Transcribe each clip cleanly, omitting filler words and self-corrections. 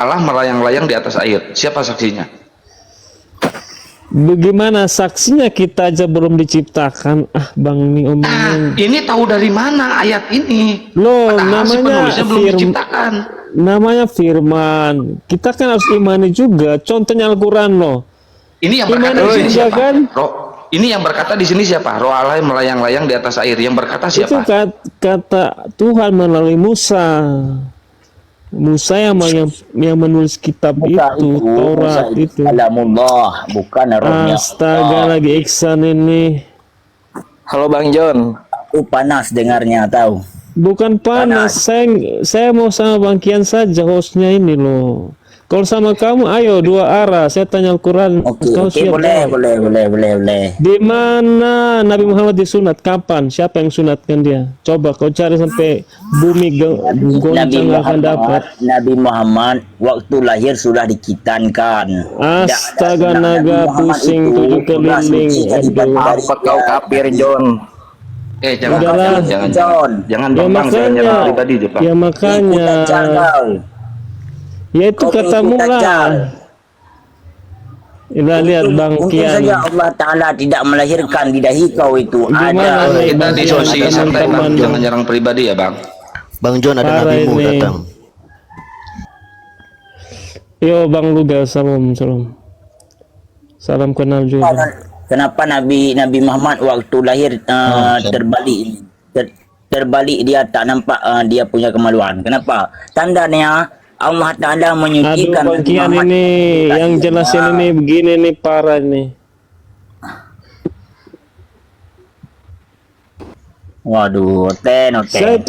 Allah melayang-layang di atas air. Siapa saksinya? Bagaimana saksinya, kita aja belum diciptakan. Bang ini omongin. Ini tahu dari mana ayat ini? Loh, Padahal si namanya penulisnya belum diciptakan. namanya firman. Kita kan harus imani juga. Contohnya Al-Quran loh. Ini yang berkata Imani di sini juga siapa? kan? Ini yang berkata di sini siapa? Roh Allah yang melayang-layang di atas air. Yang berkata Itu siapa? kata Tuhan melalui Musa. Musa yang menulis kitab itu, Taurat itu. Kalamullah, bukan rohnya. Astaga, lagi Iksan ini. Halo Bang John. Aku panas dengarnya, tahu. Bukan panas, saya mau sama Bang Kian saja hostnya ini loh. Kalau sama kamu, ayo dua arah. Saya tanya Al-Quran. Oke, Kau siap boleh, jawab. boleh. Di mana Nabi Muhammad disunat? Kapan? Siapa yang sunatkan dia? Coba kau cari sampai bumi goncang akan dapat. Nabi Muhammad waktu lahir sudah dikitankan. Astaga, naga pusing tujuh keliling. Apa kau kafir John? Jangan Ya Bang, jangan makanya, pribadi deh, Bang. ya makanya, ya itu katamu lah. Lihat Bang Mungkin Kian. saja Allah Ta'ala tidak melahirkan di dahi kau itu. Gimana Ada. nih, Kita Bang di Kian, sosial santai, Bang. teman-teman? Jangan nyerang pribadi ya, Bang. Bang John, ada Parah nabimu ini. datang. Yo Bang Luga, salam. Salam kenal juga. Kenapa Nabi Muhammad waktu lahir terbalik dia tak nampak dia punya kemaluan? Kenapa? Tandanya Allah Ta'ala Aduh menyucikan Bang Nabi Kian Muhammad. ini, yang jelasin ini begini nih, parah nih. Waduh, Saya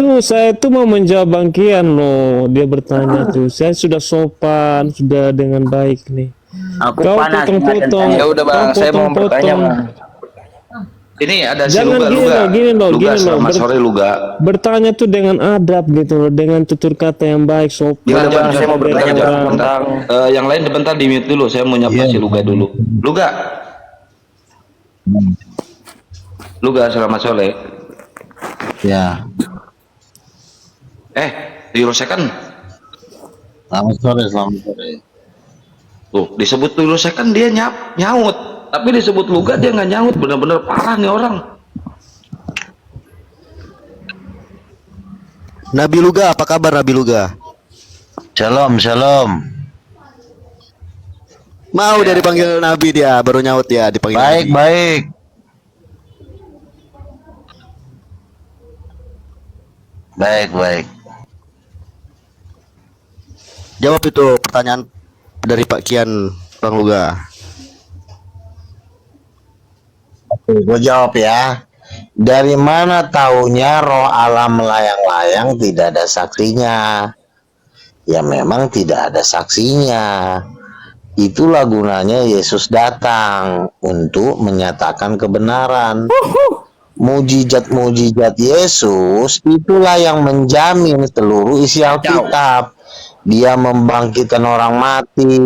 itu mau menjawab Bang Kian loh. Dia bertanya tuh. Saya sudah sopan, sudah dengan baik nih. Aku Kau panas. potong-potong. Ya udah Bang, Kau saya mau bertanya potong-potong. Bang. Ini ada si Jangan gini loh. Selamat sore, Luga. Bertanya tuh dengan adab gitu loh, dengan tutur kata yang baik, sopan. Ya udah Bang, saya mau bertanya Bang Orang. tentang Yang lain bentar di mute dulu. Saya mau nyapa si Luga dulu. Luga, selamat sore. Ya, Euro Second. selamat sore. Tuh, disebut Euro Second dia nyaut. Tapi disebut Luga dia nggak nyaut. Bener-bener parah nih orang. Nabi Luga, apa kabar Nabi Luga? Shalom. Mau dia dipanggil Nabi, dia baru nyaut ya dipanggil Nabi. Baik. Baik. Jawab itu pertanyaan dari Pak Kian, Bang Luga. Oke, gue jawab ya. Dari mana taunya roh Allah melayang-layang tidak ada saksinya? Ya memang tidak ada saksinya. Itulah gunanya Yesus datang untuk menyatakan kebenaran. Mujizat Yesus itulah yang menjamin seluruh isi Alkitab. Dia membangkitkan orang mati,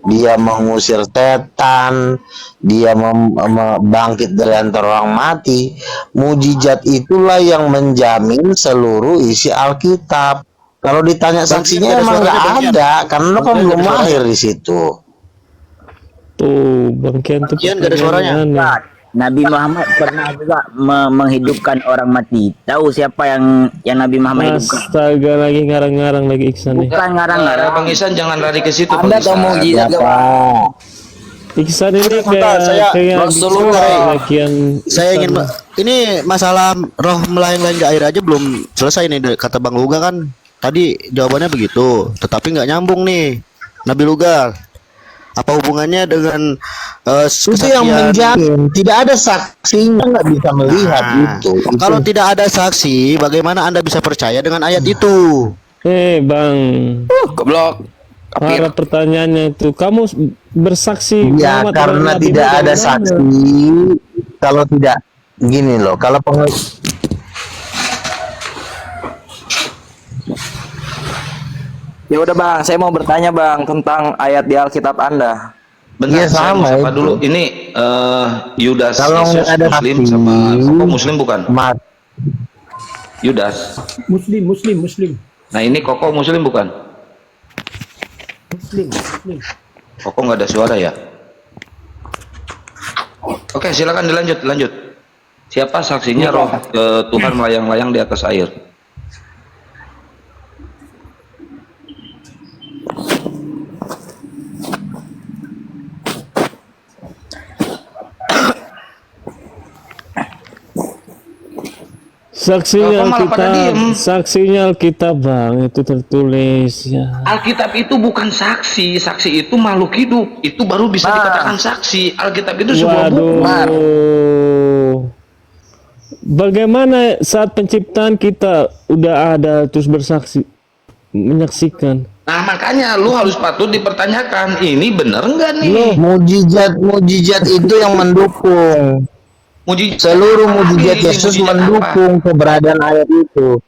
dia mengusir setan, dia bangkit dari antara orang mati. Mujizat itulah yang menjamin seluruh isi Alkitab. Kalau ditanya saksinya emang nggak ada, karena lo kan belum lahir di situ. Tuh Bang Kian tuh Kian, gak ada suaranya. pertanyaannya. Nabi Muhammad pernah juga menghidupkan orang mati. Tahu siapa yang Nabi Muhammad hidupkan? Astaga, lagi ngarang-ngarang lagi Iksan nih. Bukan ngarang-ngarang. Bang Isan jangan lari ke situ. Anda Bang Isan. tahu mujizat gak Bang? Iksan ini saya kayak Rasulullah. Kian. Saya ingin ini masalah roh melayang-layang di air aja belum selesai nih, kata Bang Luga kan. Tadi jawabannya begitu, tetapi nggak nyambung nih. Nabi Luga, apa hubungannya dengan Itu yang menjamin, tidak ada saksinya, nggak bisa melihat itu. Kalau tidak ada saksi, bagaimana Anda bisa percaya dengan ayat itu? Bang, Goblok. Kafir. para pertanyaannya itu, kamu bersaksi Ya Muhammad karena adalah Nabi tidak ada bagaimana? saksi. Kalau tidak gini loh, kalau Ya udah Bang, saya mau bertanya Bang tentang ayat di Alkitab Anda. Bentar, Iya, saya sama mau sapa itu. dulu. Ini Yudas Kalau Yesus nggak ada Muslim saksi, sama Koko Muslim bukan? Yudas. Muslim. Nah ini Koko Muslim bukan? Oh, kok nggak ada suara ya? Oke, silakan lanjut. Siapa saksinya roh Tuhan melayang-layang di atas air? Saksinya Bapak malah pada Alkitab, diem. saksinya Alkitab bang, itu tertulis ya. Alkitab itu bukan saksi itu makhluk hidup. Itu baru bisa dikatakan saksi. Alkitab itu sebuah buku. Waduh. Bagaimana saat penciptaan kita udah ada terus bersaksi, menyaksikan? Nah, makanya lu harus patut dipertanyakan, ini bener nggak nih? Mujizat itu yang mendukung. Seluruh mujizat Yesus mendukung keberadaan ayat itu.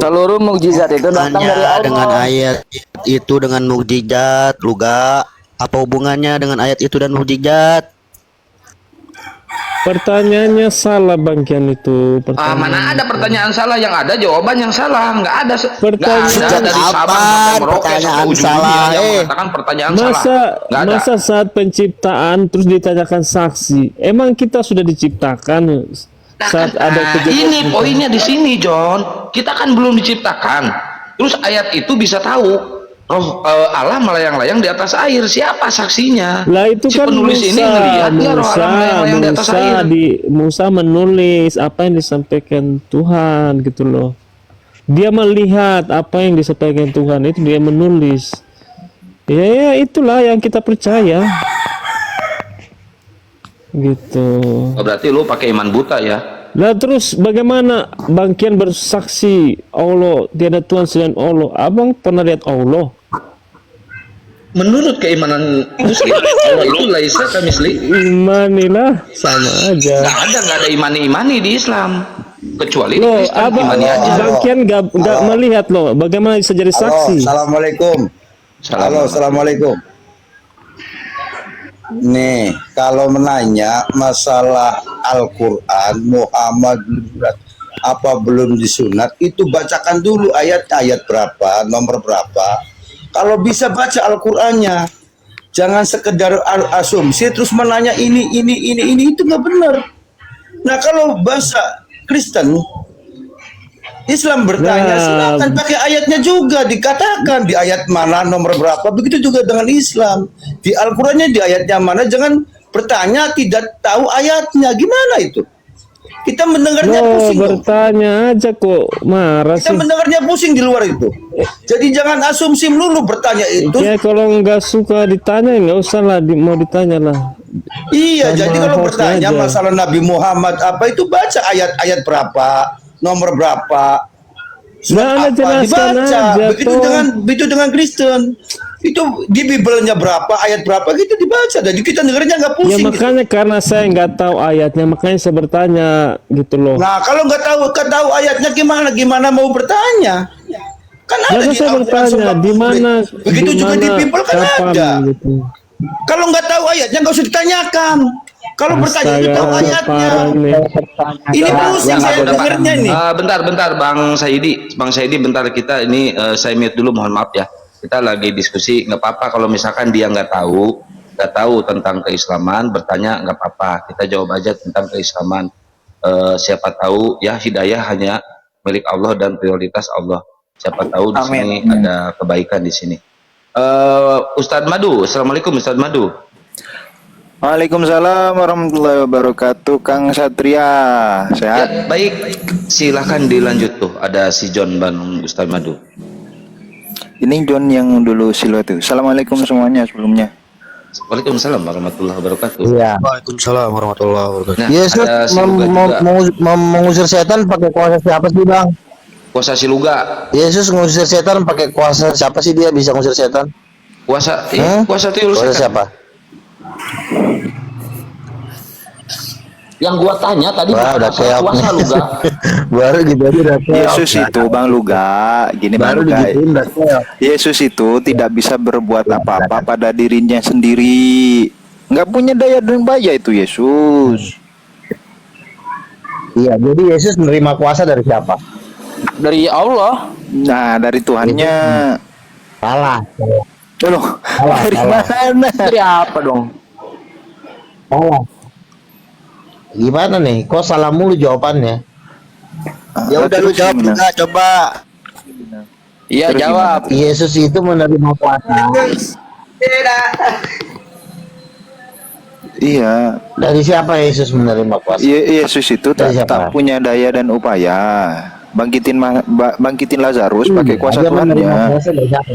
Seluruh mukjizat itu datang dari Hubungannya Allah. dengan ayat itu dengan mukjizat, Luga? Apa hubungannya dengan ayat itu dan mukjizat? Pertanyaannya salah Bang Kian itu. Mana ada pertanyaan salah, yang ada jawaban yang salah. Nggak ada Pertanyaan dari Sabang apa? sampai Merauke Pertanyaan sampai ujung salah, dunia yang mengatakan pertanyaan salah. Nggak ada. Masa saat penciptaan terus ditanyakan saksi? Emang kita sudah diciptakan saat ada kejadian? Ini poinnya di sini, John. Kita kan belum diciptakan. Terus ayat itu bisa tahu roh Allah melayang-layang di atas air. Siapa saksinya? Lah itu Si kan penulis ini ngelihat dia roh Allah melayang-layang di atas air. Musa menulis apa yang disampaikan Tuhan gitu loh. Dia melihat apa yang disampaikan Tuhan, itu dia menulis. Ya itulah yang kita percaya. Gitu. Oh, berarti lu pakai iman buta ya? Nah terus bagaimana Bang Kian bersaksi Allah tiada Tuhan selain Allah? Abang pernah lihat Allah? Menurut keimanan Muslim, Allah itu laisa kamisli. Imanilah sama aja. Nggak ada imani di Islam, kecuali di Loh, Kristen abang imani aja. Bang Kian nggak melihat loh. Bagaimana bisa jadi saksi? Assalamualaikum. Halo, assalamualaikum. Nih, kalau menanya masalah Al-Quran, Muhammad apa belum disunat, itu bacakan dulu ayat berapa, nomor berapa. Kalau bisa baca Al-Qurannya, jangan sekedar asumsi terus menanya ini itu nggak benar. Nah, kalau bahasa Kristen, Islam bertanya, silakan pakai ayatnya juga, dikatakan di ayat mana nomor berapa. Begitu juga dengan Islam, di Al-Qurannya di ayatnya mana, jangan bertanya tidak tahu ayatnya. Gimana itu? Kita mendengarnya pusing. Bertanya aja kok marah Kita sih. mendengarnya pusing di luar itu. Jadi jangan asumsi melulu bertanya itu. Ya kalau nggak suka ditanya nggak usah lah, mau ditanya lah. Iya, jadi kalau host bertanya aja. masalah Nabi Muhammad apa itu, baca ayat-ayat berapa, nomor berapa, Nah, surat apa, jelaskan dibaca. aja, Begitu dengan Kristen, itu di Bibelnya berapa, ayat berapa gitu dibaca. Jadi kita dengarnya nggak Ya pusing. gitu. makanya karena saya nggak tahu ayatnya, makanya saya bertanya gitu loh. Nah, kalau nggak tahu ayatnya gimana mau bertanya? Kan ada Lalu di saya Al-Quran bertanya surat di mana, Begitu juga di Bibel kan kapan, ada. gitu. Kalau nggak tahu ayatnya nggak usah ditanyakan. Kalau bertanya itu tahu Astaga, ayatnya. parah nih. Ini pusing saya dengarnya nih. Bentar, Bang Saidi, bentar kita ini saya mute dulu, mohon maaf ya. Kita lagi diskusi, nggak apa-apa kalau misalkan dia nggak tahu tentang keislaman, bertanya nggak apa-apa. Kita jawab aja tentang keislaman. Siapa tahu ya, hidayah hanya milik Allah dan prioritas Allah. Siapa tahu di sini ada kebaikan di sini. Ustadz Madu, assalamualaikum Ustadz Madu. Waalaikumsalam warahmatullahi wabarakatuh. Kang Satria, sehat? Ya, baik, silahkan dilanjut tuh. Ada si John Bandung, Ustadz Madu. Ini John yang dulu silo tuh. Assalamualaikum semuanya sebelumnya. Waalaikumsalam warahmatullahi wabarakatuh. Iya. Waalaikumsalam warahmatullahi wabarakatuh. Nah, Yesus ada si Luga juga. mengusir setan pakai kuasa siapa sih, Bang? Kuasa si Luga, Yesus mengusir setan pakai kuasa siapa sih, dia bisa ngusir setan? kuasa Hah? kuasa tuyul Kuasa setan. siapa? Yang gua tanya tadi Wah, bukan udah masalah keok kuasa nih. Luga. Baru gitu aja udah keok. Yesus itu Bang Luga, gini Bang Baru Luga. digituin udah keok. Yesus itu tidak bisa berbuat apa-apa pada dirinya sendiri. Nggak punya daya dan baya itu Yesus. Iya, jadi Yesus menerima kuasa dari siapa? Dari Allah. Nah, dari Tuhannya. Salah. Loh, Dari mana? Dari apa dong? Oh, gimana nih? Kok salah mulu jawabannya? Ya udah lu jawab juga coba. Iya, Terus jawab. Yesus itu menerima kuasa Iya, dari siapa? Yesus menerima kuasa? Yesus itu Dari siapa? tak punya daya dan upaya bangkitin Lazarus pakai kuasa Dia menerima Tuhannya. kuasa dari siapa?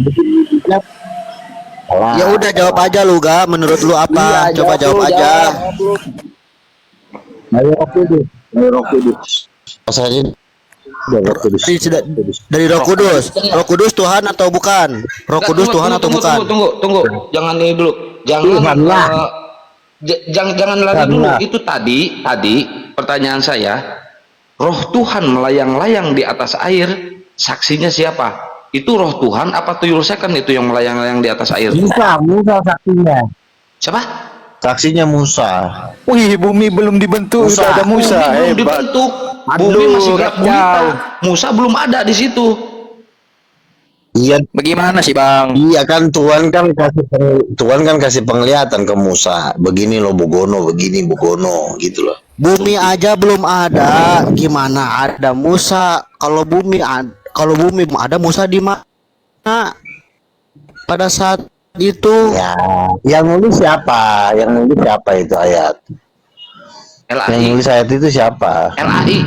Salah. Ya udah jawab aja lu ga. Menurut lu apa? Iya, Coba jawab aja. Dari Roh Kudus. Dari Roh Kudus. Kuasanya dari Roh Kudus. Dari Roh Kudus. Roh Kudus Tuhan atau bukan? Roh Nggak, Kudus tunggu, Tuhan tunggu, atau tunggu, bukan? Tunggu. Jangan ini dulu. Jangan Tuhan lah. jangan lari Tuhan dulu. lah. Itu tadi pertanyaan saya. Roh Tuhan melayang-layang di atas air. Saksinya siapa? Itu roh Tuhan apa tuyul second itu yang melayang-layang di atas air? Musa saksinya. Siapa? Saksinya Musa. Wih, bumi belum dibentuk Musa. udah ada Musa. Bumi belum Hebat. dibentuk. Aduh, Bumi masih gelap jauh. gulita. Musa belum ada di situ. Iya, Bagaimana sih, Bang? iya kan Tuhan kan kasih penglihatan ke Musa. Begini loh Bogono, begini Bogono gitu loh. Bumi aja belum ada. Gimana ada Musa? Kalau bumi ada Musa di mana? Pada saat itu. Ya, yang nulis siapa? Yang nulis siapa itu ayat? Yang LAI. nulis ayat itu siapa? LAI.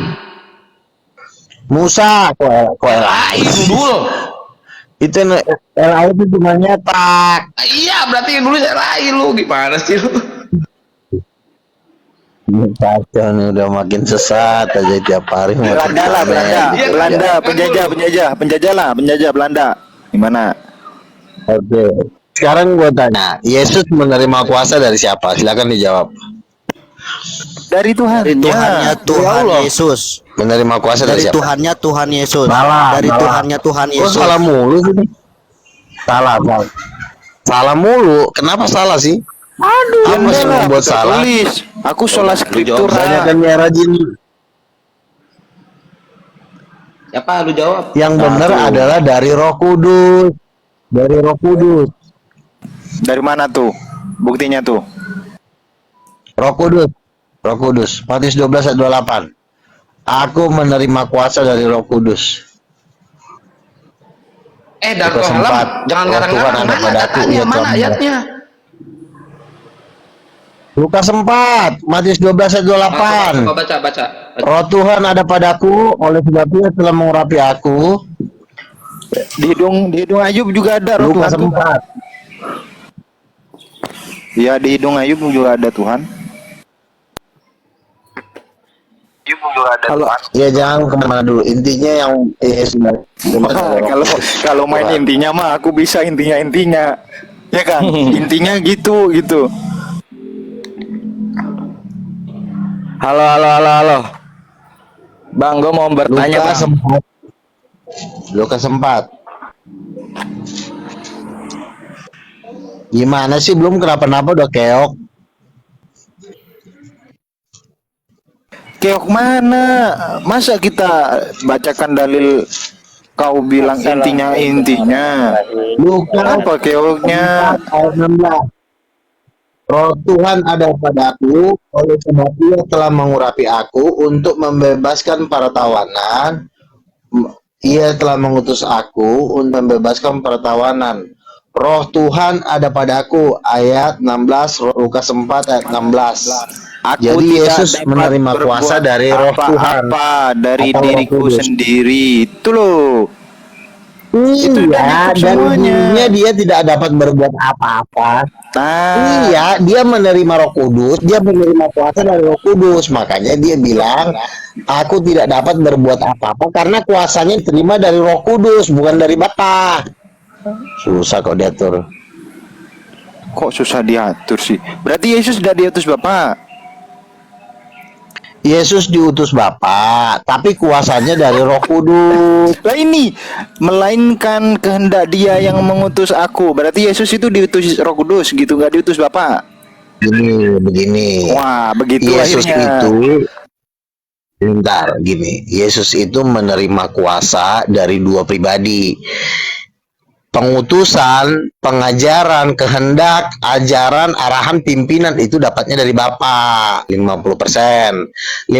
Musa. Kok LAI Dudul. itu LA itu cuma nyetak. Iya, berarti yang nulis LAI lu. Gimana sih lu? Kacau nih, udah makin sesat aja tiap hari. Belanda lah, Belanda. Iya, Belanda, iya. penjajah Belanda. Gimana? Oke. Sekarang gue tanya, Yesus menerima kuasa dari siapa? Silakan dijawab. Dari Tuhan. Dari Tuhannya Tuhan Allah. Yesus. Menerima kuasa dari Dari siapa? Tuhannya Tuhan Yesus. Salah, Dari salah. Tuhannya Tuhan Kok Yesus. salah mulu sih? Salah. Salah mulu. Kenapa salah sih? Aduh, apa sih Lah, membuat kita salah? tulis. Aku sola scriptura. Banyak kan ya rajin. Siapa lu jawab? Yang benar adalah dari Roh Kudus. Dari Roh Kudus. Dari mana tuh? Buktinya tuh. Roh Kudus. Roh Kudus. Matius 12 ayat 28. Aku menerima kuasa dari Roh Kudus. Dan Lukas Kohalam, 4. jangan Roh Tuhan ngarang-ngarang. ada Mana padaku, katanya? ia Mana telah ayatnya? Lukas 4, Matius 12 ayat 28. Baca. Roh Tuhan ada padaku, oleh sebab Ia telah mengurapi aku. Di hidung Ayub juga ada roh Lukas Tuhan tuh. 4. Iya, di hidung Ayub juga ada Tuhan. Kalau Ya jangan kemana dulu. Intinya yang Kalau main intinya mah aku bisa intinya. Ya kan? Intinya gitu. halo. Bang, gue mau bertanya, Lukas Bang. 4. Lukas 4. Gimana sih belum kenapa-napa udah keok? Keok mana? Masa kita bacakan dalil kau bilang intinya? Lukas Apa keoknya? ayat 16. Roh Tuhan ada padaku, oleh sebab Ia telah mengurapi aku untuk membebaskan para tawanan. Ia telah mengutus aku untuk membebaskan para tawanan. Roh Tuhan ada padaku, ayat 16, Lukas 4 ayat 16. Aku Jadi tidak Yesus dapat menerima berbuat kuasa dari Roh Tuhan. apa dari Atau Roh diriku Kudus. sendiri. Itu loh. Itu Iya, dari dan semuanya. dirinya dia tidak dapat berbuat apa-apa. Nah, Iya, dia menerima Roh Kudus, dia menerima kuasa dari Roh Kudus. Makanya dia bilang, aku tidak dapat berbuat apa-apa karena kuasanya diterima dari Roh Kudus, bukan dari Bapa. Susah kok diatur. kok susah diatur sih? Berarti Yesus sudah diutus Bapak. Yesus diutus Bapa, tapi kuasanya dari Roh Kudus. Lah ini melainkan kehendak Dia yang mengutus aku. Berarti Yesus itu diutus Roh Kudus gitu, nggak diutus Bapak. Begini. Wah, begitu Yesus akhirnya. itu bentar gini, Yesus itu menerima kuasa dari dua pribadi. pengutusan, pengajaran, kehendak, ajaran, arahan pimpinan itu dapatnya dari Bapa 50%. 50%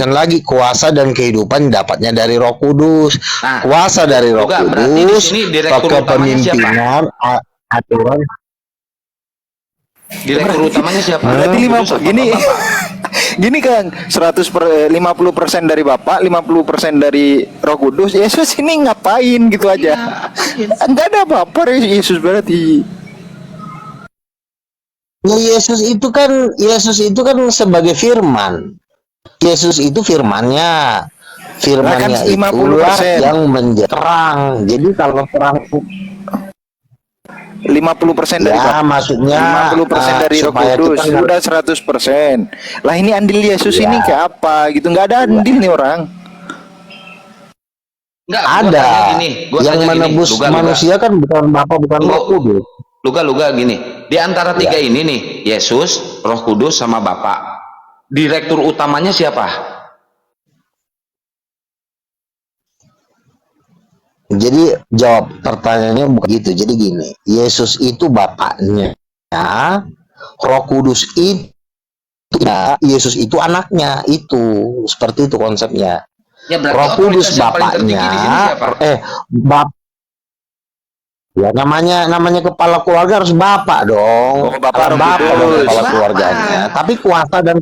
lagi kuasa dan kehidupan dapatnya dari Roh Kudus. Nah, Kuasa dari Roh juga berarti di Kudus, sini direktur utamanya siapa? kepemimpinan, aturan. Direktur utamanya siapa? Berarti Kudus apa gini. Bapak? Gini Kang, 50% dari Bapak, 50% dari Roh Kudus. Yesus ini ngapain gitu aja? Enggak ada apa-apa Yesus berarti. Ya, Yesus itu kan sebagai firman. Yesus itu firmannya. Firmannya Lah kan itulah 50%. yang menjadi terang. Jadi kalau terang 50% dari ya Bapak, maksudnya 50% dari Roh supaya Kudus, kita sudah 100%. Lah ini andil Yesus Ya. ini kayak apa gitu? Enggak ada andil nih orang. Enggak, gua ada tanya gini, gua yang tanya gini, menebus Luga. manusia kan bukan Bapa bukan Tunggu. Roh Kudus. Luga gini. Di antara tiga ini nih, Yesus, Roh Kudus sama Bapa. Direktur utamanya siapa? Jadi jawab pertanyaannya bukan gitu. Jadi gini, Yesus itu bapaknya, Roh Kudus itu ya, Yesus itu anaknya, itu seperti itu konsepnya. Ya berarti Roh Kudus otoritas yang paling tertinggi bapaknya, di sini siapa? Ya namanya kepala keluarga harus bapak dong. Oh, Bapak Roh Bapak dong Kudus. kepala Bapak. keluarganya. Tapi kuasa dan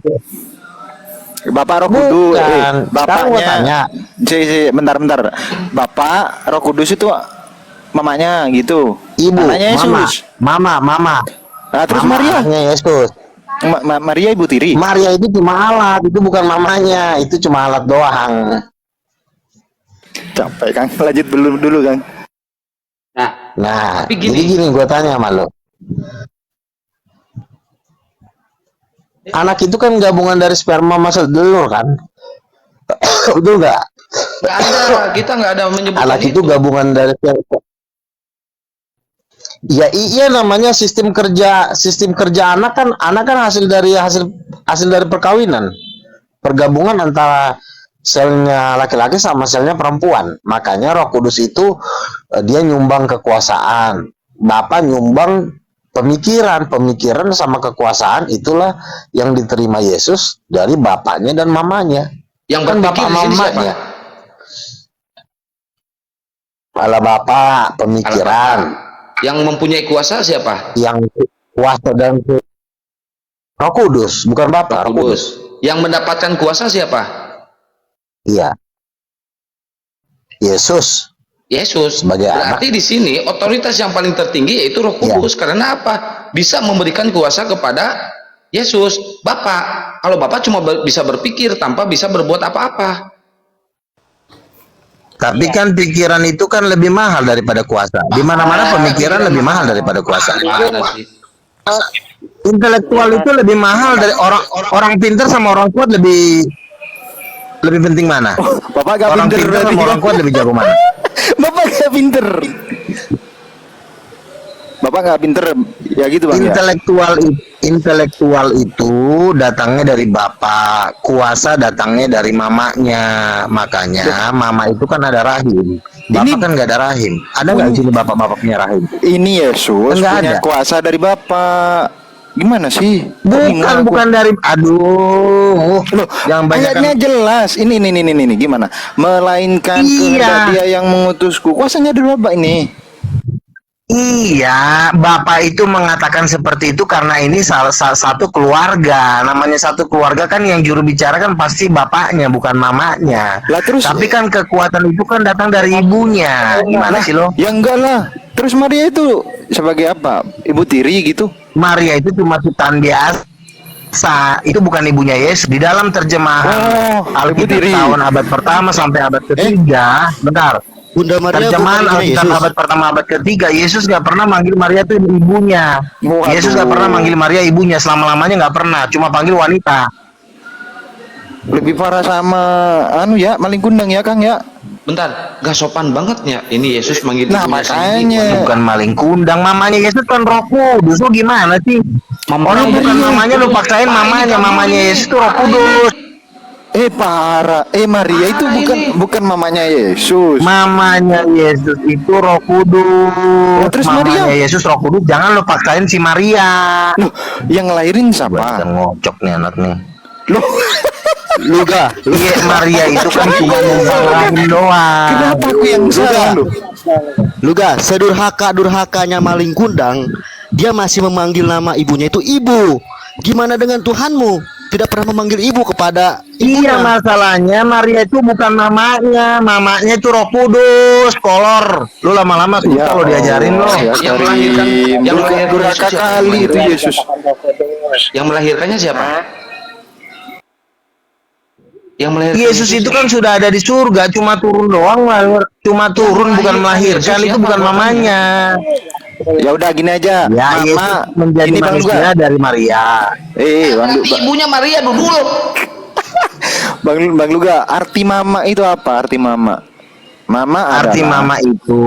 Bapak Roh Kudus, bukan. Sekarang gua tanya. Bentar. Bapak Roh Kudus itu mamanya gitu. Ibu, Anaknya Yesus. mama. Nah, terus Maria. Anaknya Yesus. Maria ibu tiri. Maria itu cuma alat, itu bukan mamanya, itu cuma alat doang. Capek Kang, lanjut dulu Kang. Nah, Tapi jadi gini gue tanya sama lo. Anak itu kan gabungan dari sperma sama telur kan? Betul nggak? Nggak ada, kita nggak ada menyebutkan Anak itu gabungan dari sperma. Ya iya namanya sistem kerja anak kan hasil dari perkawinan, pergabungan antara selnya laki-laki sama selnya perempuan. Makanya Roh Kudus itu dia nyumbang kekuasaan, Bapa nyumbang pemikiran sama kekuasaan. Itulah yang diterima Yesus dari bapaknya dan mamanya. Yang Kan berpikir bapak di sini siapa? mamanya. Kepala bapak pemikiran. Yang mempunyai kuasa siapa? Yang kuasa dan Roh Kudus, bukan Bapa, Roh Kudus. Yang mendapatkan kuasa siapa? Iya. Yesus sebagai Berarti di sini otoritas yang paling tertinggi yaitu Roh Kudus. Karena apa? Bisa memberikan kuasa kepada Yesus. Bapak, kalau Bapak cuma bisa berpikir tanpa bisa berbuat apa-apa. Tapi kan pikiran itu kan lebih mahal daripada kuasa. Di mana-mana pemikiran lebih mahal daripada kuasa. Gimana sih? Intelektual itu lebih mahal dari orang pintar sama orang kuat lebih penting mana? Bapak gak Orang pinter pintar berarti. sama orang kuat lebih jago mana? Bapak gak pinter. Bapak gak pinter. Ya gitu Bang ya. Intelektual itu datangnya dari bapak, kuasa datangnya dari mamanya. Makanya mama itu kan ada rahim. Bapak kan nggak ada rahim. Ada nggak di sini bapak-bapak punya rahim? Ini Yesus Enggak punya ada. kuasa dari Bapak. Gimana sih? Bukan dari. Aduh, Loh, yang banyak ayatnya jelas. Ini gimana? Melainkan kehendak Dia yang mengutusku. Kuasanya dari Bapak ini. Iya, bapak itu mengatakan seperti itu karena ini salah satu keluarga. Namanya satu keluarga kan yang juru bicara kan pasti bapaknya, bukan mamanya. Lah terus Tapi kan kekuatan itu kan datang dari ibunya. Gimana sih lo? ya enggak lah. Terus Maria itu sebagai apa? Ibu tiri gitu. Maria itu cuma ciptaan biasa. Itu bukan ibunya Yesus. Di dalam terjemahan ibu Alkitab tiri. tahun abad pertama sampai abad ketiga, bentar. Bunda Maria Terjemahan bukan Alkitab Yesus. abad pertama abad ketiga, Yesus nggak pernah manggil Maria itu ibunya. Waduh. Yesus nggak pernah manggil Maria ibunya, selama-lamanya nggak pernah, cuma panggil wanita. Lebih parah sama maling kundang ya Kang ya. Bentar, gak sopan banget ya. Ini Yesus manggil Nah, ibunya makanya. sendiri. Bukan maling kundang, mamanya Yesus kan Roh Kudus. Lu gimana sih? Orang bukan mamanya lu paksain mamanya Yesus tuh Roh Kudus. Parah. Maria itu Parah bukan ini. bukan mamanya Yesus. Mamanya Yesus itu Roh Kudus. Terus Mamanya Maria? Yesus Roh Kudus. Jangan lo paksain si Maria. Loh, yang ngelahirin Bukan siapa? ngocok nih anak nih. Loh, Luga, Iya, Maria itu kan cuma numpang rahim doang. kenapa aku yang salah loh? Luga, sedurhaka-durhakanya maling kundang, dia masih memanggil nama ibunya itu ibu. Gimana dengan Tuhanmu? Tidak pernah memanggil ibu kepada Iya, ibunya. masalahnya Maria itu bukan mamanya itu Roh Kudus, kolor. Lu lama-lama susah lo diajarin lo. Ya, Yang melahirkan- yang melahirkan durhaka Yesus siapa? kali itu Yesus. Yang melahirkannya siapa? Yang melahirkan Yesus itu kan sudah ada di surga, cuma turun doang lah, cuma turun bukan melahirkan, Yesus itu siapa bukan mamanya. Ya udah gini aja, Ya, Yesus Mama menjadi ini Bang manusia Luga. dari Maria. Nanti ibunya Maria dulu. Bang Luga, arti mama itu apa? Arti mama? Mama Arti adalah mama itu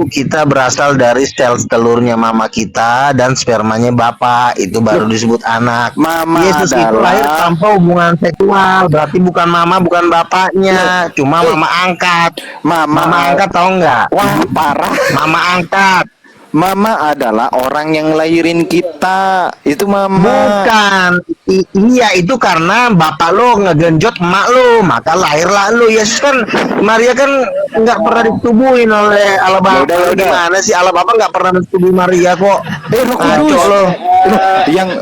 kita berasal dari sel telurnya mama kita dan spermanya bapak, itu baru disebut anak. Mama Yesus itu adalah- lahir tanpa hubungan seksual, berarti bukan mama, bukan bapaknya, cuma mama angkat. Mama. Mama angkat tahu nggak? Wah, parah. Mama angkat. Mama adalah orang yang ngelahirin kita. Itu mama. Bukan. Iya, itu karena bapak lo ngegenjot emak lo, maka lahirlah lo. Yesus kan, Maria kan nggak pernah ditubuhin oleh Allah Bapa. Ya udah. Gimana sih Allah Bapa nggak pernah mentubuhi Maria kok? Roh Ngaco Kudus. lo.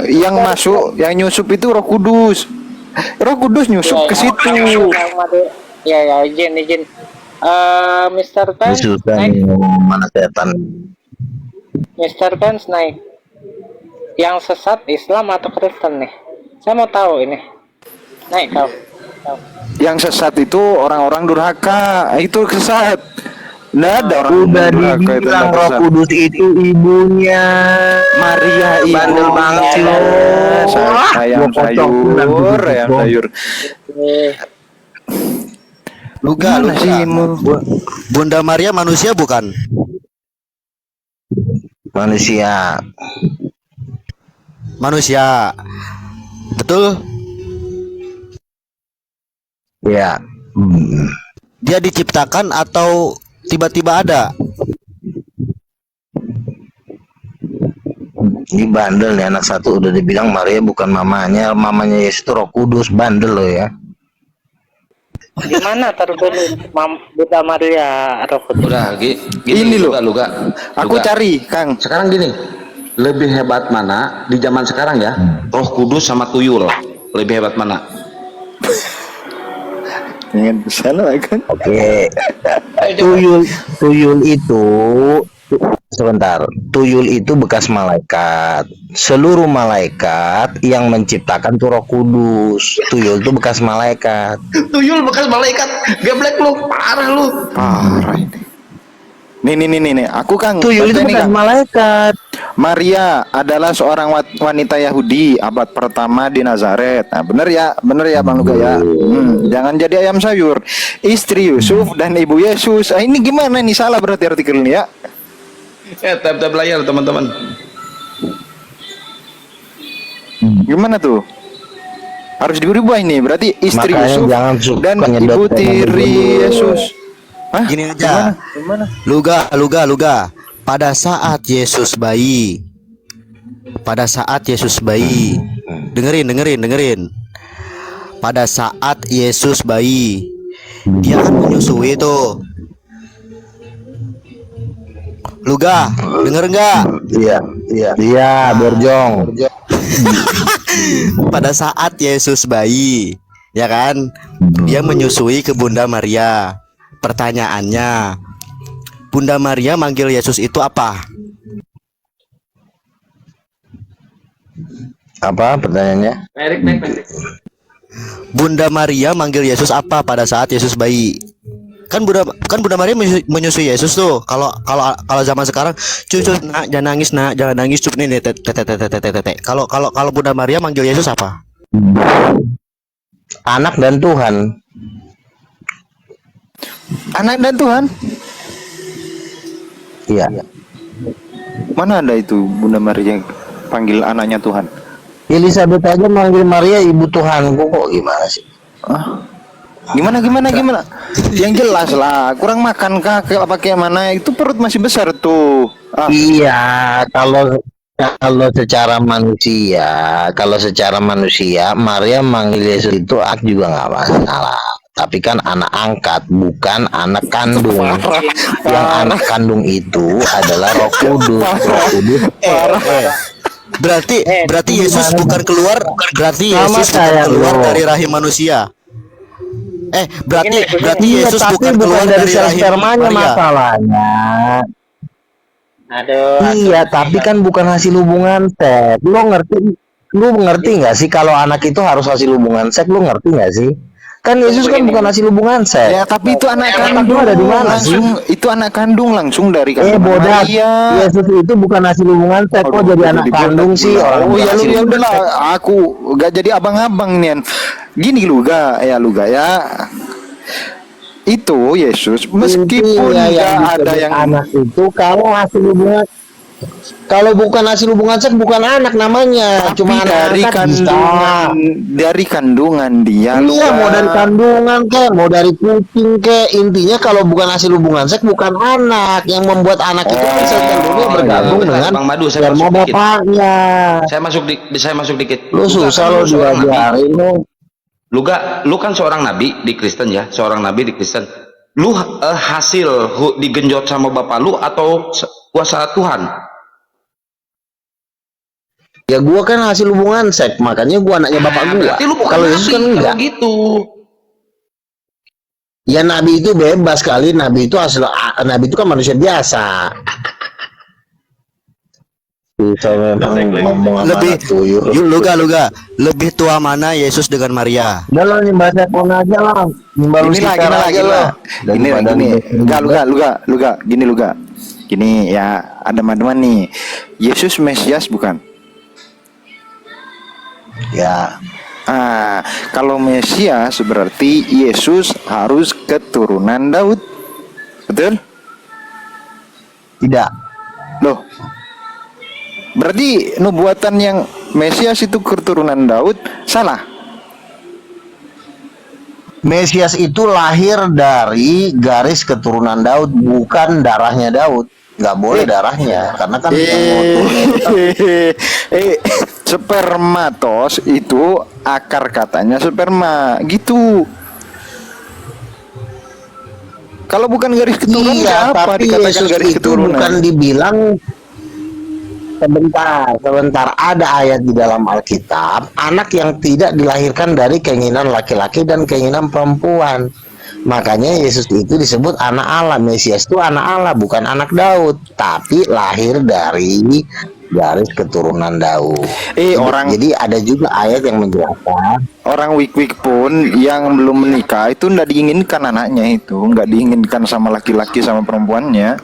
Yang masuk, yang nyusup itu Roh Kudus. Roh Kudus nyusup ke situ. Ya, izin. Mr. Pence, Yesus kan mana setan. Mr. Pence naik. Yang sesat Islam atau Kristen nih? Saya mau tahu ini. Naik kau. Yang sesat itu orang-orang durhaka. Itu sesat. Nggak ada orang Udah durhaka itu dibilang nggak Roh sesat. Kudus itu ibunya. Maria ibu. Bandel banget sih lo. Ayam Gua kocokin dan sayur, gua ayam gosok. sayur. Luga, Gimana sih, Bunda Maria manusia bukan? Manusia. Manusia. Betul? Ya. Dia diciptakan atau tiba-tiba ada? Ini bandel nih anak satu, udah dibilang Maria bukan mamanya Yesus itu Roh Kudus, bandel lo ya. Gimana tertulis Bunda Maria Roh Kudus? Udah, Ini loh. Luga. Aku cari, Kang. Sekarang gini, lebih hebat mana di zaman sekarang ya? Roh Kudus sama tuyul. Lebih hebat mana? Ingin sana kan? Oke. Tuyul itu sebentar. Tuyul itu bekas malaikat. Seluruh malaikat yang menciptakan tuh Roh Kudus. Tuyul itu bekas malaikat. Tuyul bekas malaikat. Geblek lu, parah lu. Parah ini. Nih. Aku Kang. Tuyul itu baca nih, bekas Kang. malaikat. Maria adalah seorang wanita Yahudi abad pertama di Nazaret. Nah, bener ya Bang Luga ya. Jangan jadi ayam sayur. Istri Yusuf dan ibu Yesus. Ini gimana nih, salah berarti artikel ini ya? Ya, tab layar teman-teman. Gimana tuh? Harus dirubah ini. Berarti istri Makanya Yusuf jangan suka dan nyedot ibu temen tiri dulu. Yesus. Hah? Gini aja. Gimana? Luga. Pada saat Yesus bayi. Dengerin. Pada saat Yesus bayi, dia kan menyusui tuh. Luga, denger nggak? Iya, Borjong. Pada saat Yesus bayi, ya kan? Dia menyusui ke Bunda Maria. Pertanyaannya, Bunda Maria manggil Yesus itu apa? Apa pertanyaannya? Bunda Maria manggil Yesus apa pada saat Yesus bayi? Kan Bunda Maria menyusui Yesus tuh. Kalau zaman sekarang, cucu nak jangan nangis cup nih tete. Kalau Bunda Maria manggil Yesus apa? Anak dan Tuhan. Anak dan Tuhan? Iya. Mana ada itu Bunda Maria panggil anaknya Tuhan? Elizabeth aja manggil Maria ibu Tuhan, kok gimana sih? Gimana? Yang jelas lah, kurang makan kah, apa kayak mana? Itu perut masih besar tuh. Iya, kalau secara manusia, Maria manggil Yesus itu ak juga nggak masalah. Tapi kan anak angkat, bukan anak kandung. Yang anak kandung itu adalah Roh Kudus. Berarti Yesus bukan keluar dari rahim manusia. Berarti Yesus bukan keluar dari rahim spermanya Maria. masalahnya. Aduh. Iya, tapi kan bukan hasil hubungan seks. Lu ngerti nggak sih kalau anak itu harus hasil hubungan seks? Lu ngerti nggak sih? Kan Yesus kan bukan hasil hubungan seks. Ya, tapi itu anak Anak kandung itu ada di mana sih? langsung. Itu anak kandung langsung dari kandungan Bodas. Maria. Yesus itu bukan hasil hubungan seks. Kok jadi anak kandung sih? Orang Oh ya lu hasil ya hubungan udahlah, seks. aku gak jadi abang-abang nih. Gini lu ga ya. Itu Yesus meskipun Intinya nggak ada disebut yang anak itu kalau bukan hasil hubungan seks bukan anak namanya, tapi cuma anak dari angkat bisa. kandungan dia lu Iya, mau Ga. dari kandungan kek, mau dari kucing kek, intinya kalau bukan hasil hubungan seks bukan anak. Yang membuat anak itu kan sel telurnya bergabung bentar, dengan Bang Madu, saya sperma masuk dikit. bapaknya. Saya masuk dikit. Lu susah lo diajarin lu. Lu kan seorang nabi di Kristen ya, seorang nabi di Kristen. Lu hasil digenjot sama bapak lu atau kuasa Tuhan? Ya gua kan hasil hubungan seks, makanya gua anaknya bapak gua. Berarti lu bukan Kalau nabi Yesus kan kalau enggak. gitu. Ya nabi itu bebas kali, nabi itu kan manusia biasa. Bisa memang ngomong sama Lebih anak tuyul. Luga, lebih tua mana Yesus dengan Maria? Udah lo nyembah telepon aja lah. Nyembah lu Gini stiker aja lah. Gini lu ga. Gini ya, ada teman nih. Yesus Mesias bukan? Ya. Kalau Mesias berarti Yesus harus keturunan Daud. Betul? Tidak. Loh. Berarti nubuatan yang Mesias itu keturunan Daud salah. Mesias itu lahir dari garis keturunan Daud, bukan darahnya Daud. Nggak boleh darahnya, karena kan Spermatos itu akar katanya sperma, gitu. Kalau bukan garis keturunan, iya, apa tapi dikatakan Yesus garis itu keturunan? bukan dibilang. Sebentar, ada ayat di dalam Alkitab, anak yang tidak dilahirkan dari keinginan laki-laki dan keinginan perempuan. Makanya Yesus itu disebut anak Allah. Mesias itu anak Allah, bukan anak Daud, tapi lahir dari garis keturunan Daud. Jadi ada juga ayat yang menjelaskan. Orang wik-wik pun yang belum menikah itu nggak diinginkan anaknya itu, nggak diinginkan sama laki-laki sama perempuannya.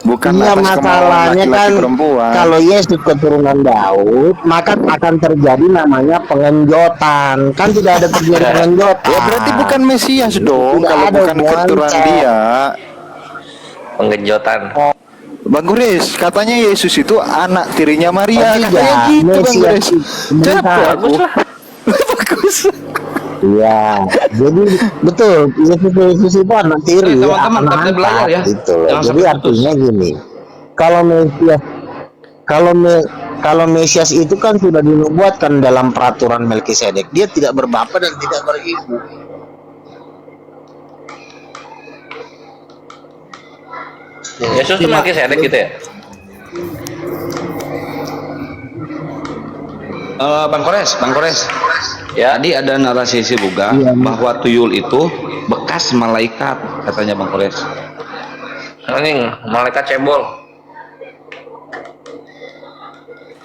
Bukan Iya, atas kemauan masalahnya laki-laki kan perempuan. kalau Yesus keturunan Daud, maka akan terjadi namanya pengenjotan. Kan tidak ada terjadi pengenjotan. Ya berarti bukan Mesias dong Tidak kalau ada bukan hubungan keturunan seks. dia. Penggenjotan. Bang Guris, katanya Yesus itu anak tirinya Maria. Oh, Katanya tidak. gitu Bang Mesias Guris. itu- Capek aku. Bagus. Iya, jadi betul. Yesus itu anak tiri, Teman-teman, anak tetap belajar ya. gitu loh. Jangan Jadi sampai artinya gini, kalau Mesias itu kan sudah dinubuatkan dalam peraturan Melkisedek, dia tidak berbapa dan tidak beribu. Yesus tuh Melkisedek gitu ya? Bang Kores. Ya. Tadi ada narasi si Buga bahwa tuyul itu bekas malaikat, katanya Bang Kores. Ini malaikat cebol.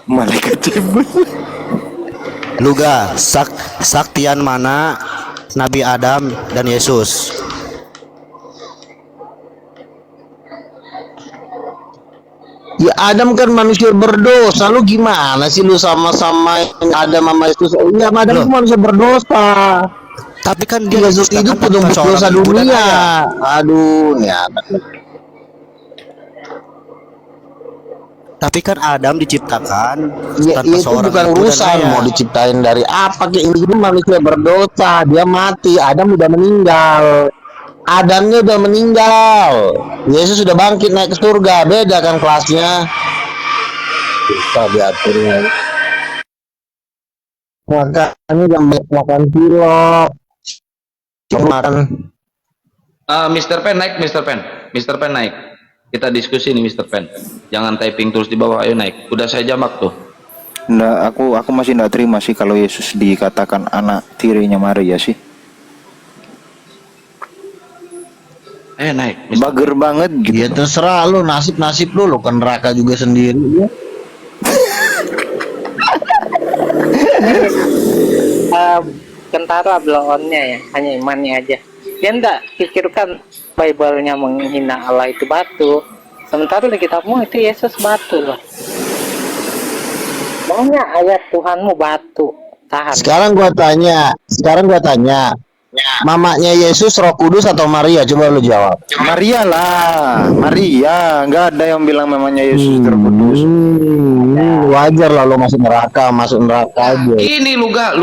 Malaikat cebol. Luga, saktian mana Nabi Adam dan Yesus? Ya Adam kan manusia berdosa, lu gimana sih lu sama-sama Adam sama Yesus? Ya Adam itu manusia berdosa. Tapi kan dia Yesus itu diciptakan penebus seorang dosa ibu dan dunia. ayah. Aduh, ya. Tapi kan Adam diciptakan Ya, tanpa itu seorang bukan ibu dan urusan ayah. mau diciptain dari apa ke ini manusia berdosa, dia mati, Adam udah meninggal. Adamnya udah meninggal. Yesus sudah bangkit naik ke surga, beda kan kelasnya. Bisa diaturnya. Makanya jangan banyak makan cilok. Makan. Mr. Pen naik, Mr. Pen naik. Kita diskusi nih Mr. Pen. Jangan typing terus di bawah, ayo naik. Udah saya jamak tuh. Nggak, aku masih nggak terima sih kalau Yesus dikatakan anak tirinya Maria sih. Naik. Mr. Bager banget gitu. Ya terserah lu, nasib lu ke neraka juga sendiri ya. Kentara blow-onnya ya, hanya imannya aja. Dia enggak pikirkan Bible-nya menghina Allah itu batu. Sementara di kitabmu itu Yesus batu loh. Maunya ayat Tuhanmu batu. Tahan. Sekarang gua tanya, mamanya Yesus Roh Kudus atau Maria? Coba lu jawab. Maria lah, Maria. Nggak ada yang bilang mamanya Yesus terkudus. Wajar lah lu masuk neraka aja. Gini Luga.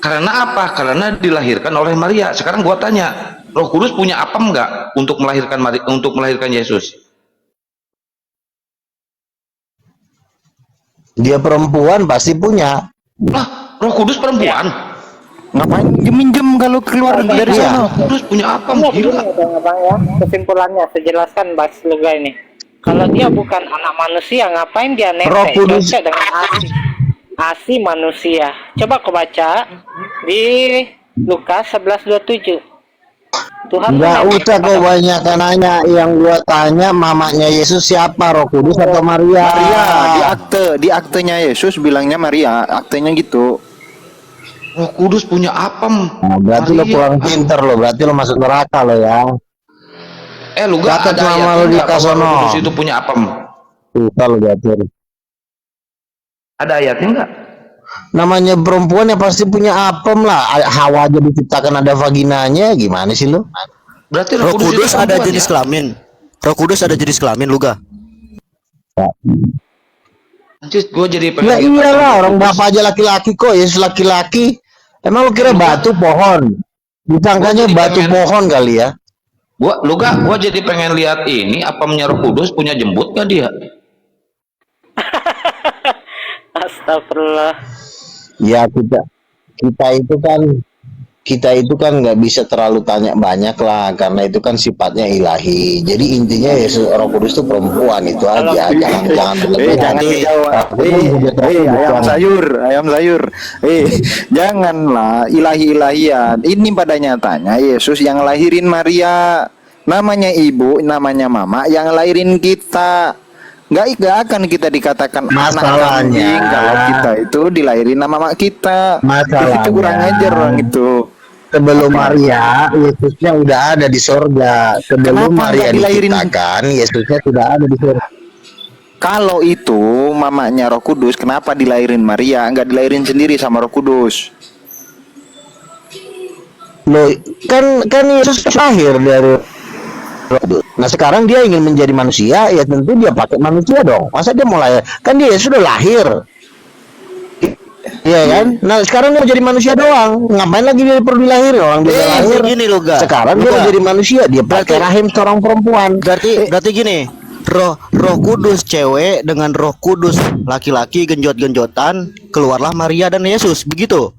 Karena apa? Karena dilahirkan oleh Maria. Sekarang gua tanya, Roh Kudus punya apa enggak untuk melahirkan Yesus? Dia perempuan pasti punya. Lah, Roh Kudus perempuan. Ngapain minjem kalau keluar dari Iya. sana? Roh Kudus punya apa? Gila. Gila. Bang ya, kesimpulannya saya jelaskan Bas Luga ini. Kalau dia bukan anak manusia, ngapain dia Roh nempel Kudus. cocok dengan asi manusia? Coba kau baca di Lukas 11:27. Tuhan Nggak menanya usah kau kepada- banyak nanya. Yang gua tanya mamanya Yesus siapa? Roh Kudus atau Maria? Maria di aktenya Yesus bilangnya Maria, aktenya gitu. Roh Kudus punya apa? Nah, berarti lo kurang pinter lo. Berarti lo masuk neraka lo ya. Luga Catat ada nama ayatnya lu di enggak bahwa Roh Kasono. Kudus itu punya apa? Susah lo diatur. Ada ayatnya enggak? Namanya perempuan ya pasti punya apem lah. Hawa aja diciptakan ada vaginanya. Gimana sih lo? Berarti Roh Kudus itu ada perempuan, jenis ya? kelamin. Roh Kudus ada jenis kelamin, Luga. Anjir, gua jadi Nah pengen iyalah orang bapak aja laki-laki kok. Yesus laki-laki. Emang lo kira batu pohon? Disangkanya Gua jadi batu pengen- pohon kali ya. Gua jadi pengen lihat ini apa Roh Kudus punya jembut nggak dia? Astagfirullah. Ya kita itu kan nggak bisa terlalu tanya banyak lah karena itu kan sifatnya ilahi. Jadi intinya Yesus Roh Kudus itu perempuan itu aja. Jangan berlebihan. Jangan dijawab. Ayam sayur. Janganlah ilahi-ilahian. Ini pada nyatanya Yesus yang lahirin Maria. Namanya ibu, namanya mama yang lahirin kita. Nggak akan kita dikatakan anak Masalahnya- kambing kalau kita itu dilahirin sama mama kita. Masalahnya- Itu kurang ajar orang itu. Sebelum Maria, Yesusnya udah ada di sorga. Sebelum Kenapa Maria nggak dilahirin? diciptakan, Yesusnya sudah ada di sorga. Kalau itu mamanya Roh Kudus, kenapa dilahirin Maria? Nggak dilahirin sendiri sama Roh Kudus? Loh, kan Yesus lahir dari Roh Kudus. Nah sekarang dia ingin menjadi manusia, ya tentu dia pakai manusia dong. Masa dia mau lahir? Kan dia sudah lahir. Iya kan? Nah sekarang dia mau jadi manusia doang. Ngapain lagi dia perlu dilahirin? Orang dia udah lahir. Gini, Luga. Sekarang dia Luga. mau jadi manusia, dia pakai rahim seorang perempuan. Berarti gini, Roh Kudus cewek dengan Roh Kudus laki-laki genjot-genjotan, keluarlah Maria dan Yesus, begitu.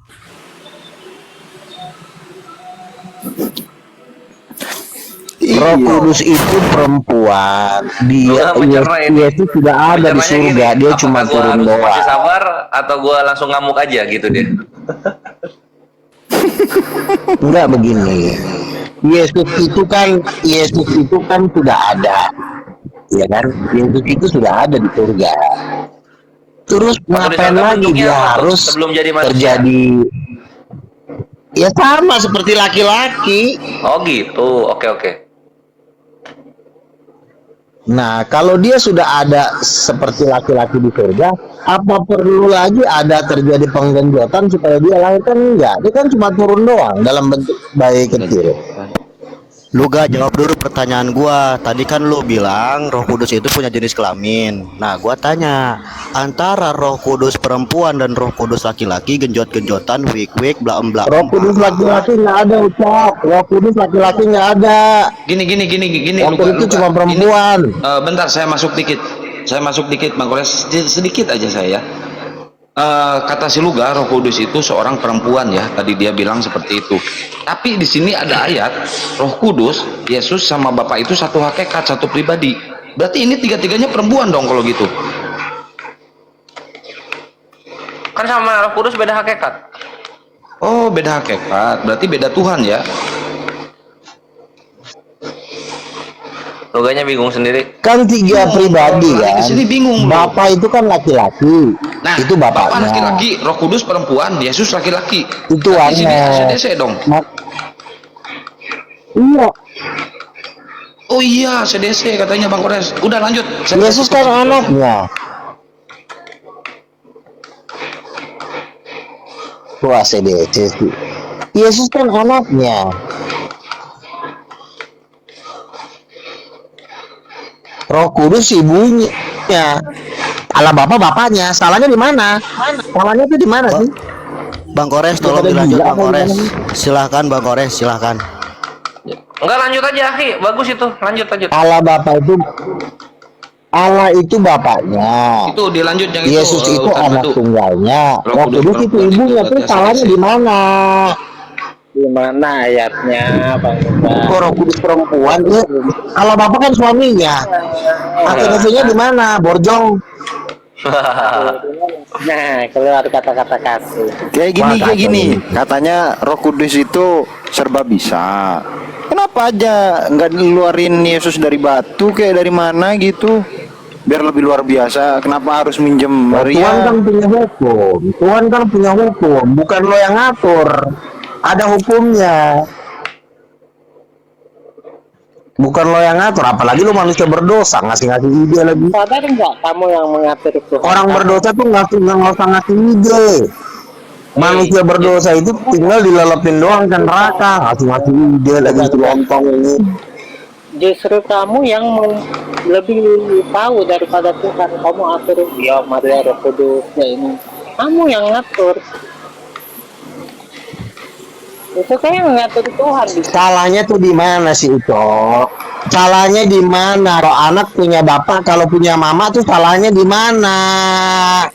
Roh Kudus itu perempuan. Dia Yesus sudah ada di surga. Dia cuma turun doang. Masih sabar atau gua langsung ngamuk aja gitu deh. Enggak begini. Yesus itu kan sudah ada. Ya kan? Yesus itu sudah ada di surga. Terus Waktu di ngapain surga lagi bentuknya dia apa tuh harus sebelum jadi manusia? terjadi? Ya sama seperti laki-laki. Oh gitu. Oke. Nah, kalau dia sudah ada seperti laki-laki di surga, apa perlu lagi ada terjadi penggenjotan supaya dia lahir? Kan enggak, dia kan cuma turun doang dalam bentuk bayi kecil. Lu gak jawab dulu pertanyaan gua. Tadi kan lu bilang Roh Kudus itu punya jenis kelamin. Nah, gua tanya, antara Roh Kudus perempuan dan Roh Kudus laki-laki, genjot-genjotan, wik-wik, bla-bla. Roh Kudus laki-laki nggak ada, Ucap. Roh Kudus laki-laki nggak ada. Gini. Roh Kudus itu cuma perempuan. Bentar, saya masuk dikit. Bang Kores, sedikit aja saya. Kata si Luga, Roh Kudus itu seorang perempuan ya. Tadi dia bilang seperti itu. Tapi di sini ada ayat, Roh Kudus, Yesus sama Bapak itu satu hakikat, satu pribadi. Berarti ini tiga-tiganya perempuan dong kalau gitu. Kan sama Roh Kudus beda hakikat. Oh, beda hakikat. Berarti beda Tuhan ya. Loganya bingung sendiri. Kan tiga pribadi Di kan. sini bingung. Bapak itu kan laki-laki. Nah, itu Bapak bapaknya. laki-laki, Roh Kudus perempuan, Yesus laki-laki. Itu Di sini aneh. ACDC dong. Iya. Oh iya, CDC katanya Bang Kores. Udah lanjut. Yesus kan anaknya. Wah, CDC sih. Yesus kan anaknya. Roh Kudus ibunya. Allah Bapa bapaknya. Salahnya di mana? Salahnya itu di mana sih? Bang Kores, tolong dilanjut Bang Kores. Silahkan Bang Kores, silahkan. Enggak, lanjut aja, Ki. Bagus itu. Lanjut. Allah itu bapaknya. Itu dilanjut yang itu. Yesus itu Ustaz anak Madu. tunggalnya. Roh Roh Kudus Kudus itu perempuan ibunya. itu Terus berarti salahnya ACDC. di mana? Di mana ayatnya, Bang Luga? Kok Roh Kudus perempuan? Ya, kalau bapak kan suaminya. Akhirnya di mana? Borjong. Nah, keluar kata-kata kasih. Kayak gini. Katanya Roh Kudus itu serba bisa. Kenapa aja nggak ngeluarin Yesus dari batu kayak dari mana gitu? Biar lebih luar biasa. Kenapa harus minjem Tuhan kan Maria? punya hukum. Tuhan kan punya hukum. Bukan lo yang ngatur. Ada hukumnya. Bukan lo yang ngatur. Apalagi lo manusia berdosa. Ngasih-ngasih ide lagi. Sadar nggak kamu yang mengatur Tuhan? Orang berdosa tuh nggak usah ngasih ide. Manusia berdosa itu tinggal dilelepin doang ke neraka. Ngasih ide lagi lontong ini. Justru kamu yang lebih tahu daripada Tuhan. Kamu atur, ya Maria Roh Kudus ya ini. Kamu yang ngatur. Itu kan yang ngatur Tuhan. Salahnya tuh di mana sih itu? Salahnya di mana? Kalau anak punya bapak, kalau punya mama tuh salahnya di mana?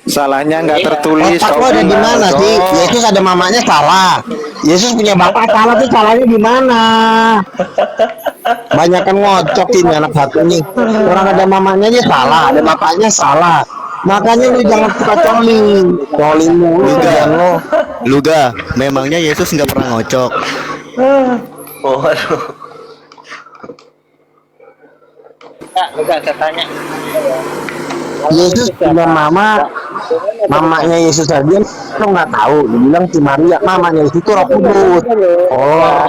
Salahnya nggak tertulis. Otak lo ada di mana sih? Yesus ada mamanya salah. Yesus punya bapak salah tuh salahnya di mana? Banyakan ngocok ini anak satu nih. Orang ada mamanya aja salah, ada bapaknya salah. Makanya lu jangan suka coli mulu jangan lo. Luga, memangnya Yesus nggak pernah ngocok. Oh, aduh. Enggak, saya tanya. Yesus punya mamanya Yesus aja lo nggak tahu. Dia bilang si Maria, mamanya Yesus itu Roh Kudus. Oh,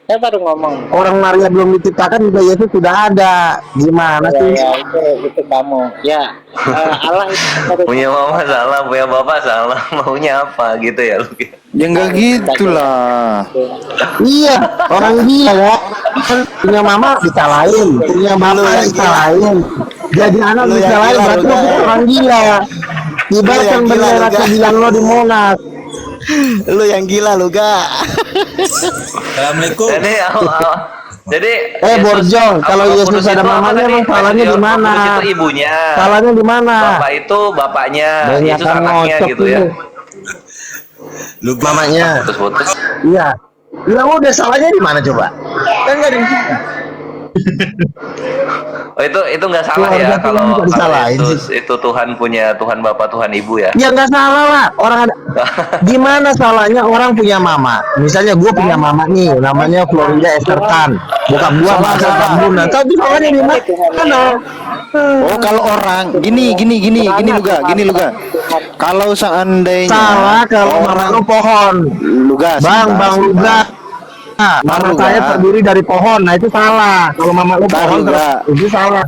Saya baru ngomong. orang Maria belum diciptakan juga Yesus sudah ada. Gimana sih? Ya, itu kamu. Ya, Allah itu Punya mama salah, punya bapak salah. Maunya apa gitu ya, lu? Ya nggak gitulah. Iya, orang gila ya. Kan punya mama disalahin, punya bapak disalahin. Jadi anak Lu yang disalahin, gila, berarti lu, lo Ga. orang gila ya. Ibaratkan yang gila, bendera lu, Ga. kebilang lo di Monas. Lu yang gila Luga. Assalamualaikum. Jadi Borjong, kalau Roh Yesus Kudus ada itu apa mamanya, tadi? emang salahnya di Roh mana? Kudus itu ibunya. Salahnya di mana? Bapak itu bapaknya, Banyak Yesus kan anaknya ngocok gitu ya. ini. Mamanya. Putus-putus. Iya. Ya udah salahnya di mana coba? Kan nggak ada yang salah. Oh, itu nggak salah Keluarga ya Tuhan kalau nggak disalahin Yesus itu Tuhan punya Tuhan Bapa, Tuhan Ibu ya. Ya nggak salah lah. Orang ada. Gimana salahnya orang punya mama? Misalnya gue punya mama nih, namanya Florida Esther Tan. Bokap gue Masa Tambuna. Tapi salahnya di mana? Oh, kalau orang gini Luga. Kalau seandainya Salah kalau mama lu pohon. Luga, Bang Luga. Nah, mama Luga. saya terdiri dari pohon. Nah itu salah. Kalau mama lu Tar, pohon Luga. itu salah.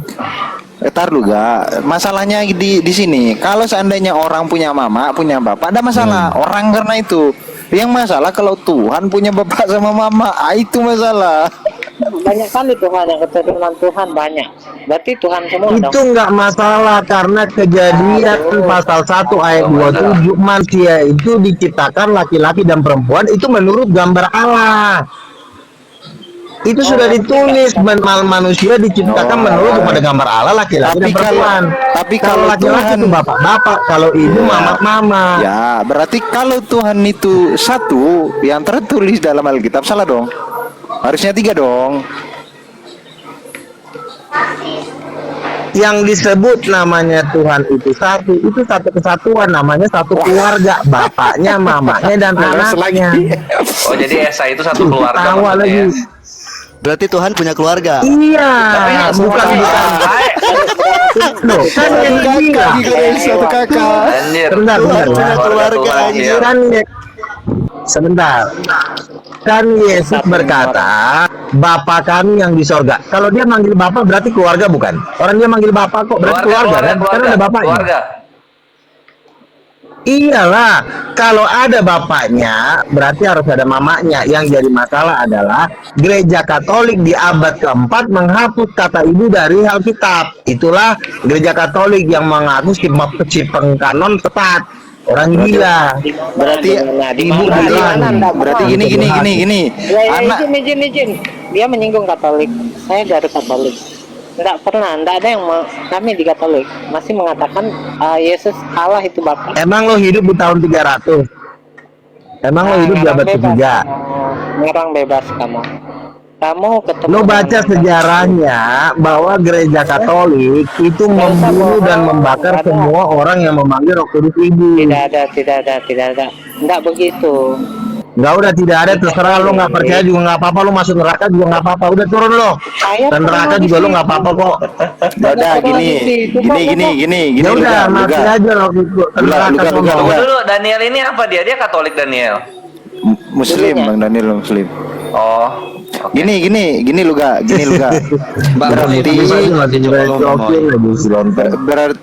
Tar Luga, masalahnya di sini. Kalau seandainya orang punya mama, punya bapak, ada masalah. Orang karena itu. Yang masalah kalau Tuhan punya bapak sama mama, itu masalah. banyak kali Tuhan, yang keturunan Tuhan banyak. Berarti Tuhan semua dong. Itu nggak masalah karena kejadian pasal 1 ayat 27 manusia itu diciptakan laki-laki dan perempuan itu menurut gambar Allah. Itu sudah ditulis manusia diciptakan menurut kepada gambar Allah laki-laki dan perempuan. Tapi Kalau laki-laki itu bapak-bapak, kalau ibu mama-mama. Ya, berarti kalau Tuhan itu satu yang tertulis dalam Alkitab salah dong. Harusnya 3 dong. Yang disebut namanya Tuhan itu satu kesatuan, namanya satu keluarga, bapaknya, mamanya, dan anaknya. Oh, jadi Esa itu satu keluarga Tawa maksudnya ya? lagi. Berarti Tuhan punya keluarga. Iya, bukan. Loh, kan yang bilang. Satu kakak. Anjir. Sebentar, Keluarga Tuhan, iya. kan sebentar. Kan Yesus berkata, Bapa kami yang di sorga. Kalau dia manggil Bapa berarti keluarga bukan? Orang dia manggil Bapa kok berarti keluarga kan? Karena ada bapaknya. Keluarga. Iyalah, kalau ada bapaknya berarti harus ada mamanya. Yang jadi masalah adalah gereja Katolik di abad keempat menghapus kata ibu dari Alkitab. Itulah gereja Katolik yang mengaku si pengkanon tepat. Orang gila. Berarti ibu bilang. Berarti gini. Anak Izin. Dia menyinggung Katolik. Saya dari Katolik. Enggak ada yang kami di Katolik masih mengatakan Yesus Allah itu Bapa. Emang lo hidup di tahun 300? Emang lo hidup di abad ketiga? Ngerang bebas kamu. Kamu ketemu. Lo baca sejarahnya bahwa gereja Katolik itu membunuh dan membakar semua orang yang memanggil Roh Kudus Ibu. Tidak ada. Enggak begitu. Nggak, udah tidak ada, terserah lo nggak percaya juga nggak apa-apa, lo masuk neraka juga nggak apa-apa, udah turun lo. Dan neraka juga lo nggak apa-apa kok. udah gini. Ya udah mati aja lo gitu. Neraka Luga. Dulu Daniel ini apa dia? Dia Katolik Daniel. Muslim, Bang Daniel Muslim. Oh. Gini Luga.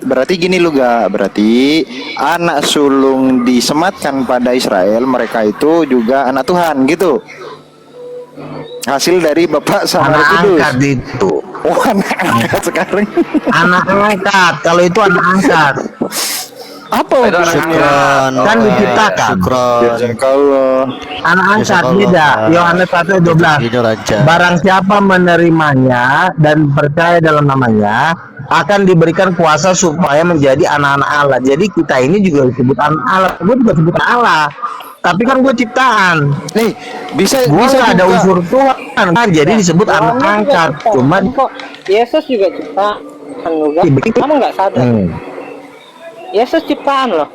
Berarti gini Luga, berarti anak sulung disematkan pada Israel, mereka itu juga anak Tuhan gitu. Hasil dari Bapak sama Roh Kudus. Angkat itu. Oh, anak angkat sekarang. Anak angkat, kalau itu anak angkat. Apa Itu anak Syukron. Kan diciptakan. Syukron. Kalau Anak angkat beda. Yohanes 1:12. Ini raja. Barang siapa menerimanya dan percaya dalam namanya akan diberikan kuasa supaya menjadi anak-anak Allah. Jadi kita ini juga disebut anak Allah. Gue juga disebut Allah. Tapi kan gue ciptaan. nih bisa Gue nggak ada juga. unsur Tuhan kan. Jadi disebut anak angkat. Cuman kok Yesus juga ciptaan juga. Kamu nggak sadar? Yesus ciptaan loh.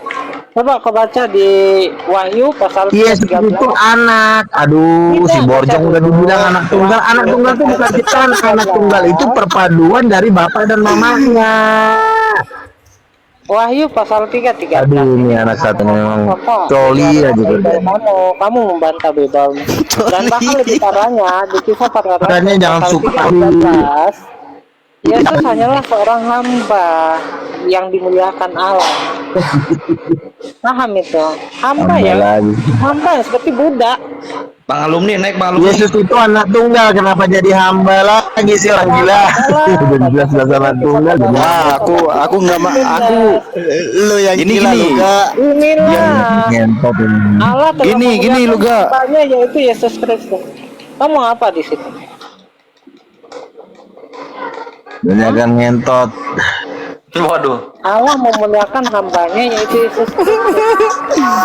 Coba kau baca di Wahyu pasal Yesus itu anak. Aduh, si Borjong udah dibilang anak tunggal. Anak tunggal itu bukan ciptaan. Anak tunggal itu perpaduan dari bapak dan mamanya. Wahyu pasal 3:13. Aduh, ini anak satu memang coli aja kerjanya. Kamu membantah bebalmu. Dan bahkan lebih parahnya di kisah para rasul Makanya jangan pasal suka 13, Yesus hanyalah seorang hamba yang dimuliakan Allah. Paham itu? Hamba ya? Hamba yang seperti budak. Bang alumni naik Bang alumni. Yesus itu anak tunggal, kenapa jadi hamba lagi sih orang gila? Udah jelas anak tunggal. Aku nggak aku Lu yang Gini, gila gini. lu gak? Inilah Ngentot ini. Allah telah Gini, lu gak? hambanya, yaitu Yesus Kristus. Kamu apa di situ? Banyakan ngentot. Waduh. Allah memuliakan hambanya, yaitu Yesus Kristus.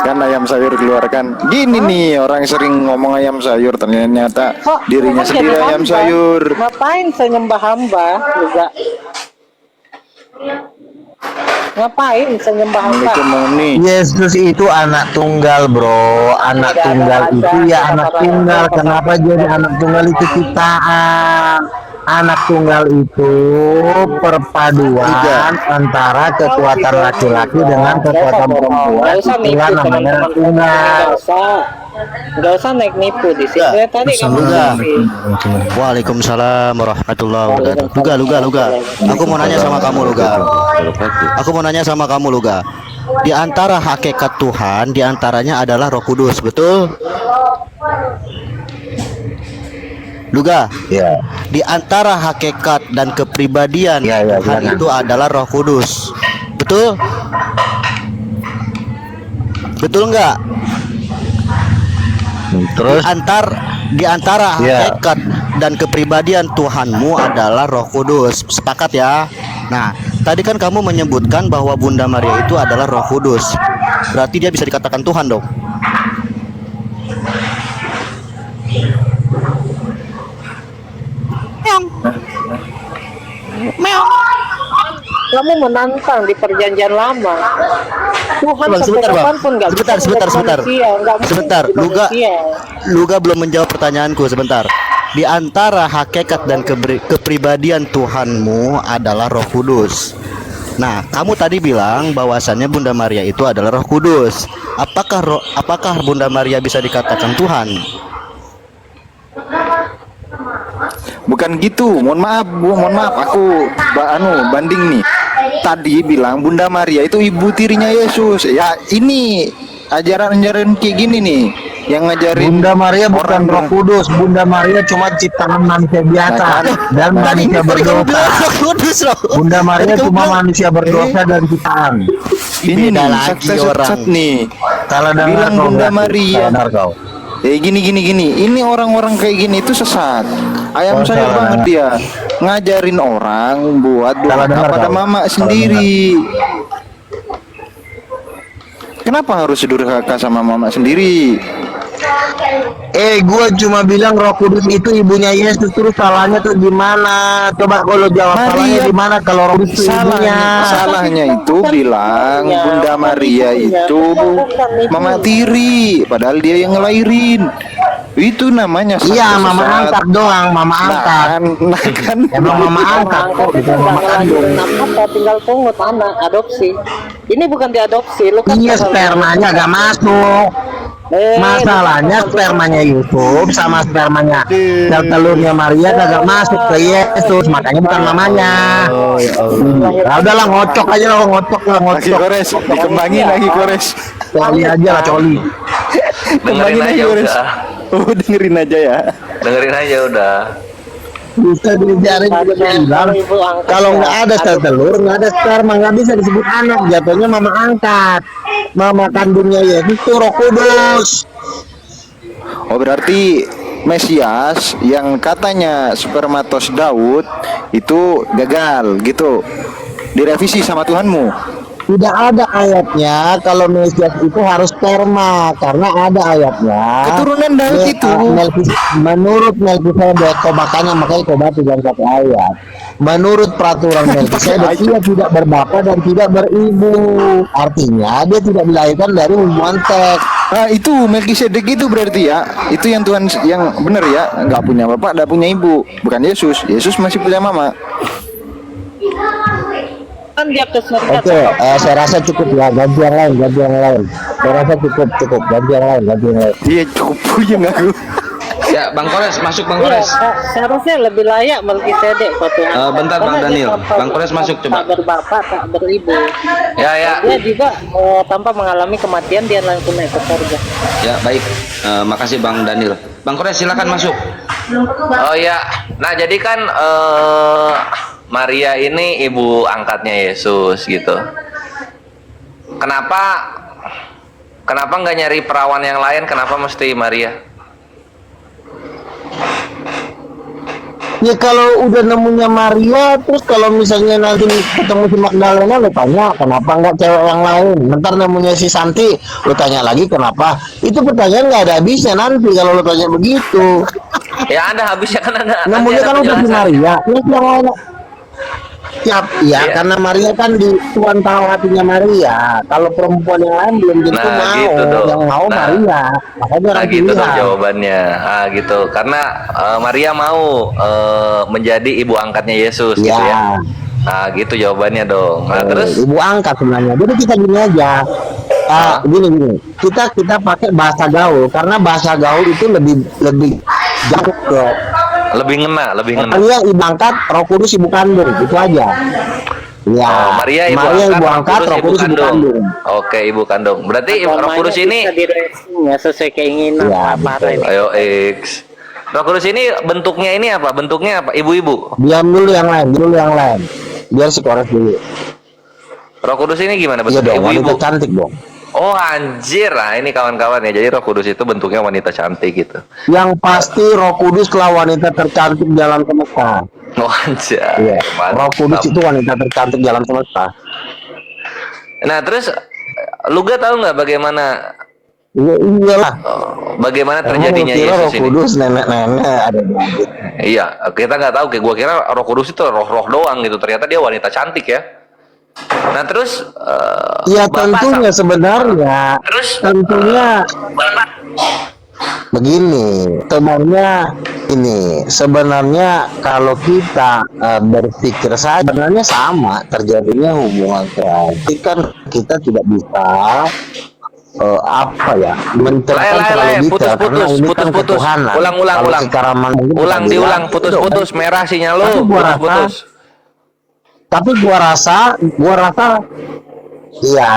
kan ayam sayur keluarkan. Gini nih orang sering ngomong ayam sayur, ternyata dirinya Kok sendiri jadi ayam hamba? sayur. Ngapain saya nyembah hamba juga? Ngapain saya nyembah hamba? Yesus itu anak tunggal, bro. Anak tunggal itu ya anak tunggal. Kenapa jadi anak tunggal itu ciptaan? Anak tunggal itu perpaduan antara kekuatan laki-laki dengan kekuatan perempuan. Itulah namanya anak tunggal. Nggak usah naik nipu di sini. Dari tadi kamu Waalaikumsalam warahmatullahi wabarakatuh. Luga. Aku mau nanya sama kamu, Luga. Di antara hakikat Tuhan, di antaranya adalah Roh Kudus, betul? Luga. Ya. Di antara hakikat dan kepribadian Ya, Tuhan silakan. itu adalah Roh Kudus. Betul? Betul enggak? Terus Di antara Ya. hakikat dan kepribadian Tuhanmu adalah Roh Kudus. Sepakat ya? Nah, tadi kan kamu menyebutkan bahwa Bunda Maria itu adalah Roh Kudus. Berarti dia bisa dikatakan Tuhan dong. Kamu menantang di perjanjian lama. Tuhan Bang, sampai sebentar, Bang. kapanpun nggak bisa Sebentar. menjadi manusia, nggak mungkin Sebentar, jadi Luga. manusia. Luga belum menjawab pertanyaanku sebentar. Di antara hakikat dan kepribadian Tuhanmu adalah Roh Kudus. Nah, kamu tadi bilang bahwasannya Bunda Maria itu adalah Roh Kudus. Apakah Bunda Maria bisa dikatakan Tuhan? Bukan gitu. Mohon maaf, Bu. Mohon maaf. Aku banding nih. Tadi bilang Bunda Maria itu ibu tirinya Yesus. Ya, ini ajaran-ajaran kayak gini nih yang ngajarin Bunda Maria bukan Roh Kudus. Bunda Maria cuma ciptaan manusia biasa dan manusia berdosa. Roh Kudus loh. Bunda Maria Tadi kamu cuma bilang- manusia berdosa dan ciptaan. ini Beda nih lagi sat orang. nih. Salah dengar Bilang kau Bunda berarti. Maria. Salah dengar kau. Gini. Ini orang-orang kayak gini itu sesat. Ayam Oh, saya salah banget dengar. dia ngajarin orang buat Salah durhaka dengar pada kau. mama Salah sendiri. Kenapa harus durhaka sama mama sendiri? Gua cuma bilang Roh Kudus itu ibunya Yesus, terus salahnya tuh gimana? Coba kalau jawab salahnya di mana kalau Roh Kudus itu ibunya? Salahnya itu bilang Bunda Maria itu mama tiri, padahal dia yang ngelahirin. Itu namanya Iya, sesat. mama angkat doang, mama Nah, angkat. kan Emang mama angkat kok, bukan mama kandung. Apa tinggal pungut anak adopsi. Ini bukan diadopsi, lu kan Iya, spermanya gak masuk. Masalahnya spermanya Yusuf sama spermanya sel telurnya Maria kagak masuk ke Yesus, makanya bukan mamanya. Nah, udahlah ngocok aja lah, ngocok lah, lagi ngocok. kores, dikembangin lagi kores. Coli aja lah, coli. Dengerin aja kores. udah. Oh, dengerin aja ya. Dengerin aja udah. Bisa diajarin juga bilang kalau nggak ada sel telur, nggak ada sperma, nggak bisa disebut anak, jatuhnya mama angkat. Mama kandungnya Yesus itu Roh Kudus. Oh, berarti Mesias yang katanya spermatos Daud itu gagal gitu. Direvisi sama Tuhanmu. Tidak ada ayatnya kalau Mesias itu harus sperma, karena ada ayatnya Keturunan Daud itu. Menurut Melkisedek, makanya kau baca dalam satu ayat. Menurut peraturan Melkisedek, dia tidak berbapak dan tidak beribu. Artinya dia tidak dilahirkan dari hubungan seks. Ah, itu Melkisedek itu berarti ya. Itu yang Tuhan yang benar ya, nggak punya bapak, nggak punya ibu. Bukan Yesus. Yesus masih punya mama. kan dia ke surga. Oke, saya rasa cukup ya, ganti yang lain. Saya rasa cukup, ganti yang lain. Iya, cukup puyeng aku. Ya, Bang Kores, masuk Bang Iya, Kores. seharusnya lebih layak Melkisedek kok Tuhan. Bentar, Bang Karena dia Daniel. tanpa- Bang Kores masuk, coba. Tak berbapak, tak beribu. Ya. Dia juga tanpa mengalami kematian dia langsung naik ke surga. Ya, baik. Makasih Bang Daniel. Bang Kores silakan masuk. Oh ya. Nah, jadi kan Maria ini ibu angkatnya Yesus gitu. Kenapa nggak nyari perawan yang lain? Kenapa mesti Maria? Ya kalau udah nemunya Maria, terus kalau misalnya nanti ketemu si Magdalena, lo tanya kenapa nggak cewek yang lain. Bentar nemunya si Santi, lo tanya lagi kenapa. Itu pertanyaan nggak ada habisnya nanti kalau lo tanya begitu. Ya ada habisnya kan ada. Nemunya kan udah si Maria, terus yang lain. Siap, ya, Iya. karena Maria kan di Tuhan tahu hatinya Maria. Kalau perempuan yang lain belum tentu Nah, mau, gitu dong. yang mau Nah. Maria. Makanya Nah orang gitu dong pilihan. jawabannya. Gitu. Karena Maria mau menjadi ibu angkatnya Yesus gitu ya. Nah gitu jawabannya dong. Nah terus ibu angkat sebenarnya. Jadi kita gini aja. Gini. Kita pakai bahasa gaul karena bahasa gaul itu lebih jauh ke lebih ngena. Maria ibu angkat, Roh Kudus ibu kandung, itu aja. Ya. Oh, Maria ibu angkat, Roh Kudus ibu kandung. Oke, ibu kandung. Berarti Roh Agamanya Kudus ini bisa direvisinya sesuai keinginan Ya, apa betul. ayo X. Roh Kudus ini bentuknya ini apa? Bentuknya apa? Ibu-ibu. Diam dulu yang lain, biar si Kores dulu. Roh Kudus ini gimana Iya bentuknya? dong, wanita Ibu-ibu. cantik dong. Oh anjir, nah ini kawan-kawan ya. Jadi Roh Kudus itu bentuknya wanita cantik gitu. Yang pasti Roh Kudus lah wanita tercantik di alam semesta. Oh anjir. Iya. Roh Kudus Mantap. itu wanita tercantik di alam semesta. Nah terus lu gak tahu nggak bagaimana Iyalah. bagaimana Emang terjadinya lu kira Roh Yesus ini? Kudus nenek-nenek ada di langit? Iya, kita nggak tahu. Kayak gua kira Roh Kudus itu roh-roh doang gitu. Ternyata dia wanita cantik ya. Nah terus Ya Bapak tentunya sebenarnya. Terus Tentunya begini, sebenarnya kalau kita berpikir saja sebenarnya sama terjadinya hubungan sehati kan kita tidak bisa apa ya menceritakan terlalu detail karena ini kan ketuhanan. Ulang. Kalau secara mungkin Ulang, kita diulang. bilang, Putus-putus. Merah sinyal Tapi lu. gua rasa- Putus-putus. tapi gua rasa ya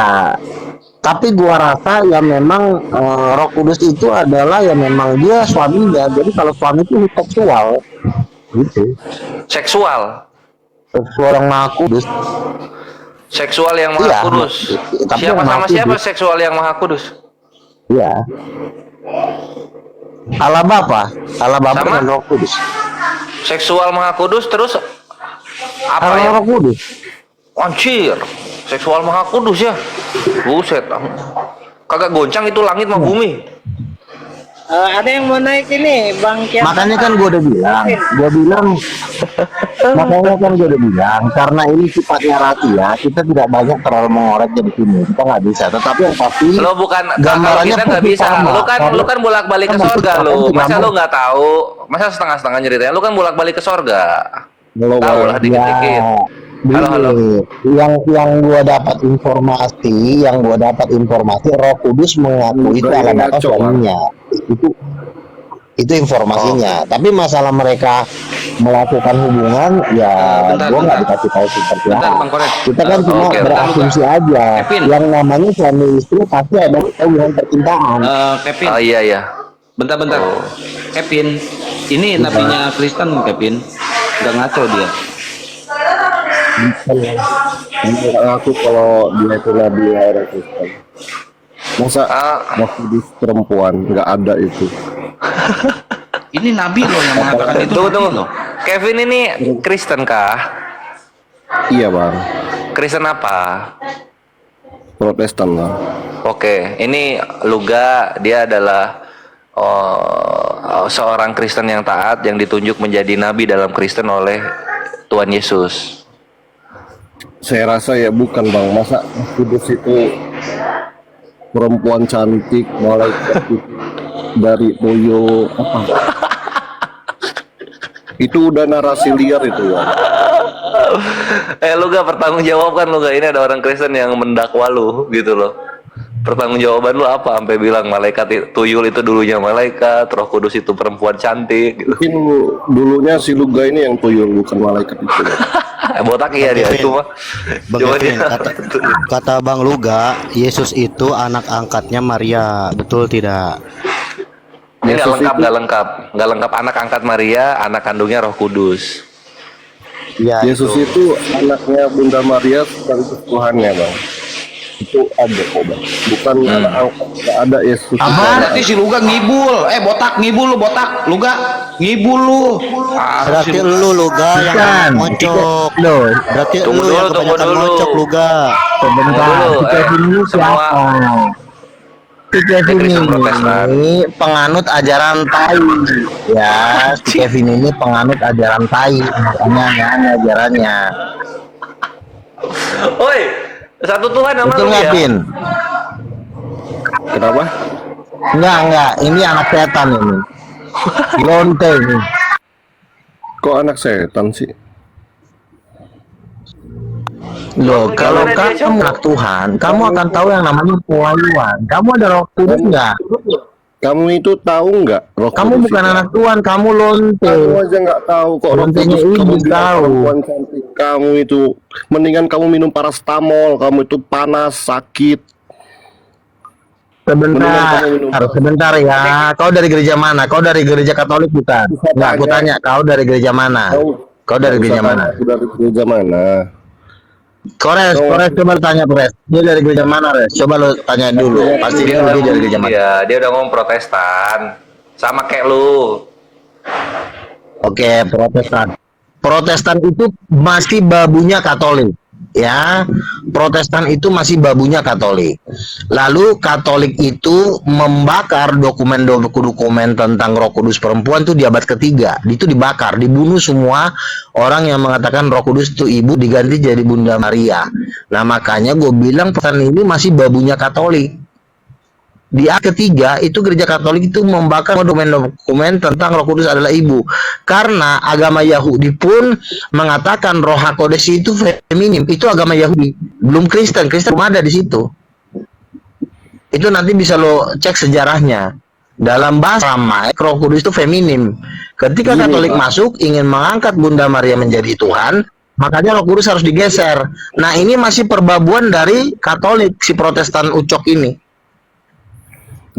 tapi gua rasa ya memang Roh Kudus itu adalah ya memang dia suaminya, jadi kalau suami itu seksual gitu, Seksual. yang Maha Kudus. Seksual yang Maha Iya, Kudus. tapi Siapa yang Maha sama siapa Kudus. seksual yang Maha Kudus? Ya, Allah Bapa Sama? dan Roh Kudus. Seksual Maha Kudus terus apa Allah ya? Roh Kudus. Anjir. Seksual Maha Kudus ya. Buset. Kagak goncang itu langit sama bumi. Ada yang mau naik ini, Bang Kian. Makanya kan gue udah bilang, karena ini sifatnya rahasia, kita tidak banyak terlalu mengoreknya di sini, kita nggak bisa. Tetapi yang pasti, Lo bukan kalau gambarannya kita nggak pasti bisa. sama. Lu kan bolak-balik ke Kan sorga maksudnya lu. kan Masa tidak lu nggak tahu? Masa setengah-setengah ceritanya? Lu kan bolak-balik ke sorga. Belum, Tahu lah dikit-dikit. Halo. Yang gua dapat informasi, Roh Kudus mengaku itu Allah Bapa suaminya. Itu informasinya. Tapi masalah mereka melakukan hubungan, ya gua nggak dikasih tahu seperti Bentar, apa. Bang Korek. Kita kan cuma Oke, berasumsi aja. Kevin. Yang namanya suami istri pasti ada hubungan percintaan. Kevin, Oh iya. bentar. Kevin, ini nabinya Kristen, Kevin. Udah ngaco dia. Aku kalau dia itu nabi orang Kristen. Masa Roh Kudus perempuan nggak ada itu. Ini nabi loh yang mengatakan itu. Tunggu. Kevin ini Kristen kah? Iya bang, Kristen apa? Protestan lah. Oke, ini Luga, dia adalah seorang Kristen yang taat yang ditunjuk menjadi nabi dalam Kristen oleh Tuhan Yesus. Saya rasa ya bukan bang, masa Roh Kudus itu perempuan cantik, malaikat itu dari Toyo apa? Itu udah narasi liar itu ya. Luga pertanggungjawabkan Luga, ini ada orang Kristen yang mendakwa lu gitu loh. Pertanggungjawaban lu apa sampai bilang malaikat tuyul itu dulunya malaikat, Roh Kudus itu perempuan cantik gitu. Mungkin dulunya si Luga ini yang tuyul bukan malaikat itu. Botak iya dia itu mah. Bang Coba Kevin, dia. kata Bang Luga, Yesus itu anak angkatnya Maria, betul tidak? Ini nggak Yesus lengkap, itu- nggak lengkap. Anak angkat Maria, anak kandungnya Roh Kudus. Ya, Yesus itu anaknya Bunda Maria sekaligus Tuhannya bang. Itu ada kok bang, bukan anak angkat, nggak ada Yesus. itu anak Berarti si Luga ngibul. Botak ngibul lu, botak. Luga ngibul lu. Berarti lu Luga yang ngocok. Berarti Tunggu lu dulu, yang tunggu kebanyakan dulu. ngocok Luga. sebentar. Dulu, Si Kevin ini semua siapa? Si Kevin Kristen Protestan. ini penganut ajaran Tai. Ya, si Kevin ini penganut ajaran Tai. Makanya aneh ajarannya. Oi, satu Tuhan nama Betul lu nggak, ya. Vin? Kenapa? Enggak. Ini anak setan ini. Lonte ini. Kok anak setan sih? Loh, kalau kamu anak Tuhan, kamu akan tahu yang namanya pewahyuan. Kamu ada Roh Kudus nggak? Kamu itu tahu nggak? Roh Kamu Kudus bukan itu anak Tuhan, kamu lonte. Kamu aja nggak tahu kok Roh Lontenya Kudus. Kamu iblis bilang tahu. perempuan cantik. Kamu itu mendingan kamu minum paracetamol. Kamu itu panas, sakit. Sebentar ya. Kau dari gereja mana? Kau dari gereja Katolik bukan? Enggak, aku tanya kau dari gereja mana? Kau dari gereja mana? Aku dari gereja mana? Kores, coba lu tanya Kores. Dia dari gereja mana, Res? Coba lu tanya dulu. Pasti dia dari gereja mana? Iya, dia udah ngomong Protestan. Sama kayak lu. Oke, Protestan. Protestan itu masih babunya Katolik. Ya, Protestan itu masih babunya Katolik. Lalu Katolik itu membakar dokumen-dokumen tentang Roh Kudus perempuan tuh di abad ketiga. Itu dibakar, dibunuh semua orang yang mengatakan Roh Kudus itu ibu, diganti jadi Bunda Maria. Nah, makanya gue bilang Protestan ini masih babunya Katolik. Di abad ketiga itu gereja Katolik itu membakar dokumen-dokumen tentang Roh Kudus adalah ibu, karena agama Yahudi pun mengatakan Roh HaKodes itu feminim. Itu agama Yahudi, belum Kristen belum ada di situ. Itu nanti bisa lo cek sejarahnya. Dalam bahasa Ramai, Roh Kudus itu feminim. Ketika Katolik masuk ingin mengangkat Bunda Maria menjadi Tuhan, makanya Roh Kudus harus digeser. Nah, ini masih perbabuan dari Katolik, si Protestan ucok ini.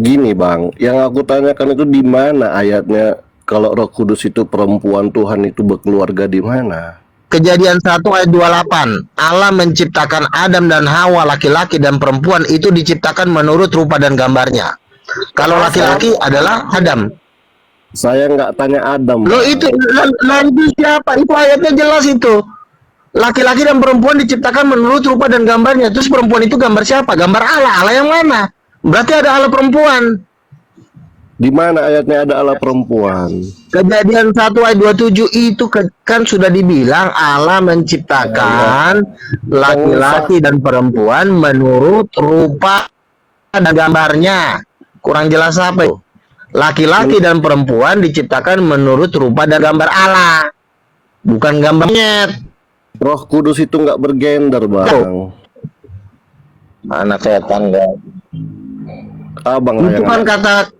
Gini bang, yang aku tanyakan itu di mana ayatnya kalau Roh Kudus itu perempuan, Tuhan itu berkeluarga di mana? Kejadian 1 ayat 28. Allah menciptakan Adam dan Hawa, laki-laki dan perempuan itu diciptakan menurut rupa dan gambarnya. Kalau laki-laki adalah Adam. Saya nggak tanya Adam. Loh itu siapa? Itu ayatnya jelas itu. Laki-laki dan perempuan diciptakan menurut rupa dan gambarnya. Terus perempuan itu gambar siapa? Gambar Allah. Allah yang mana? Berarti ada Allah perempuan. Di mana ayatnya ada Allah perempuan? Kejadian 1 ayat 27 itu kan sudah dibilang Allah menciptakan laki-laki dan perempuan menurut rupa dan gambarnya. Kurang jelas apa itu? Laki-laki dan perempuan diciptakan menurut rupa dan gambar Allah, bukan gambarnya. Roh Kudus itu nggak bergender bang. Anak setan enggak. Abang itu kan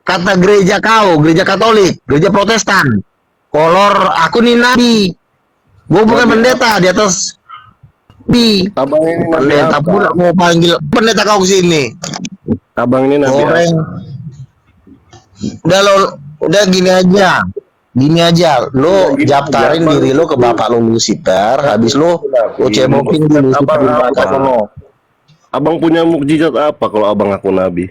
kata gereja kau, gereja Katolik, gereja Protestan. Kolor aku nih nabi. Gue bukan pendeta di atas bi. Abang ini pendeta pun mau panggil pendeta kau kesini. Abang ini nabi. Udah gini aja. Lo daftarin diri lo ke bapak lo Lucifer, habis lo cebokin di Lucifer di belakang lo. Abang punya mukjizat apa kalau abang aku nabi?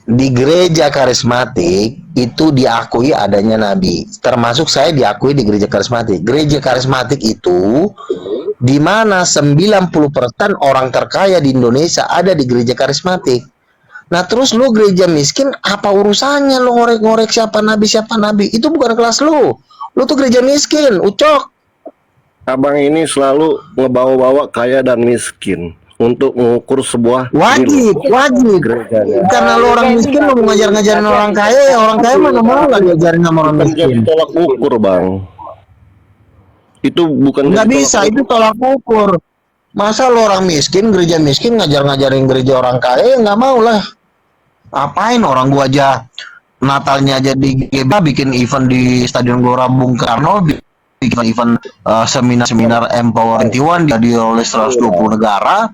Di gereja karismatik itu diakui adanya nabi, termasuk saya diakui di gereja karismatik. Gereja karismatik itu di mana 90% orang terkaya di Indonesia ada di gereja karismatik. Nah terus lu gereja miskin, apa urusannya lu ngorek-ngorek siapa nabi? Itu bukan kelas lu tuh gereja miskin, ucok. Abang ini selalu ngebawa-bawa kaya dan miskin untuk mengukur sebuah wajib. Karena lo orang miskin lo mau ngajarin orang kaya, ya orang kaya mana mau lah diajarin sama orang miskin. Tolak ukur bang. Itu bukan nggak bisa, itu tolak ukur. Masa lo orang miskin, gereja miskin ngajarin gereja orang kaya, ya nggak mau lah. Apain orang gua aja Natalnya aja di GBA bikin event di Stadion Gelora Bung Karno, bikin event seminar Empower 21 dihadiri oleh 120 negara,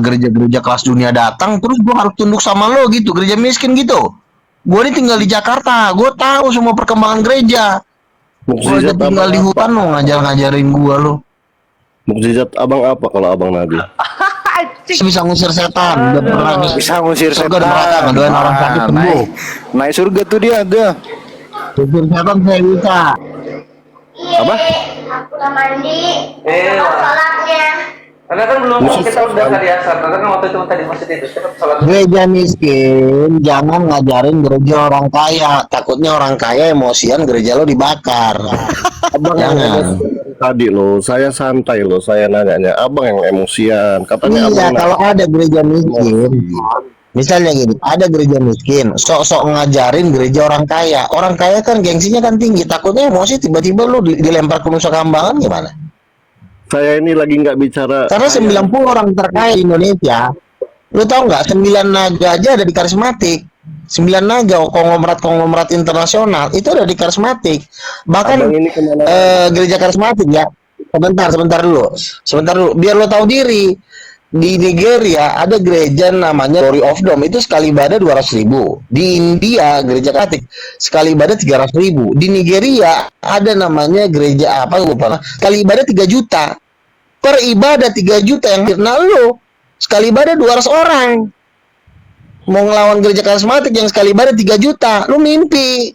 gereja-gereja kelas dunia datang, terus gua harus tunduk sama lo gitu, gereja miskin gitu. Gua ini tinggal di Jakarta, gua tahu semua perkembangan gereja. Gua aja tinggal di hutan lo ngajarin gua lo. Mukjizat abang apa kalau abang nabi? Bisa ngusir setan, udah pernah nih. Bisa ngusir setan. Ngedoain orang sakit sembuh. Naik surga tuh dia ada. Ngusir setan saya bisa. Apa? Aku udah mandi. Sholatnya. Karena kan belum kita udah tadi asar, karena kan waktu itu tadi masjid itu kita sholat. Gereja miskin jangan ngajarin gereja orang kaya, takutnya orang kaya emosian gereja lo dibakar. Abang jangan. Tadi lo, saya santai lo, saya nanya abang yang emosian. Katanya iya, abang kalau ada gereja miskin, misalnya gini, ada gereja miskin, sok-sok ngajarin gereja orang kaya. Orang kaya kan gengsinya kan tinggi, takutnya emosi tiba-tiba lu dilempar ke Nusa Kambangan gimana? Saya ini lagi nggak bicara. Karena 90 orang terkaya di Indonesia, lu tahu nggak? 9 naga aja ada di karismatik. 9 naga konglomerat internasional itu ada di karismatik. Bahkan gereja karismatik ya. Sebentar dulu. Biar lo tahu diri. di Nigeria ada gereja namanya Glory of Dome, itu sekali ibadah 200.000. Di India gereja Katolik sekali ibadah 300.000. Di Nigeria ada namanya gereja apa lupa, sekali ibadah 3 juta. Per ibadah 3 juta yang firna lo sekali ibadah 200 orang. Mau ngelawan gereja karismatik yang sekali ibadah 3 juta, lu mimpi.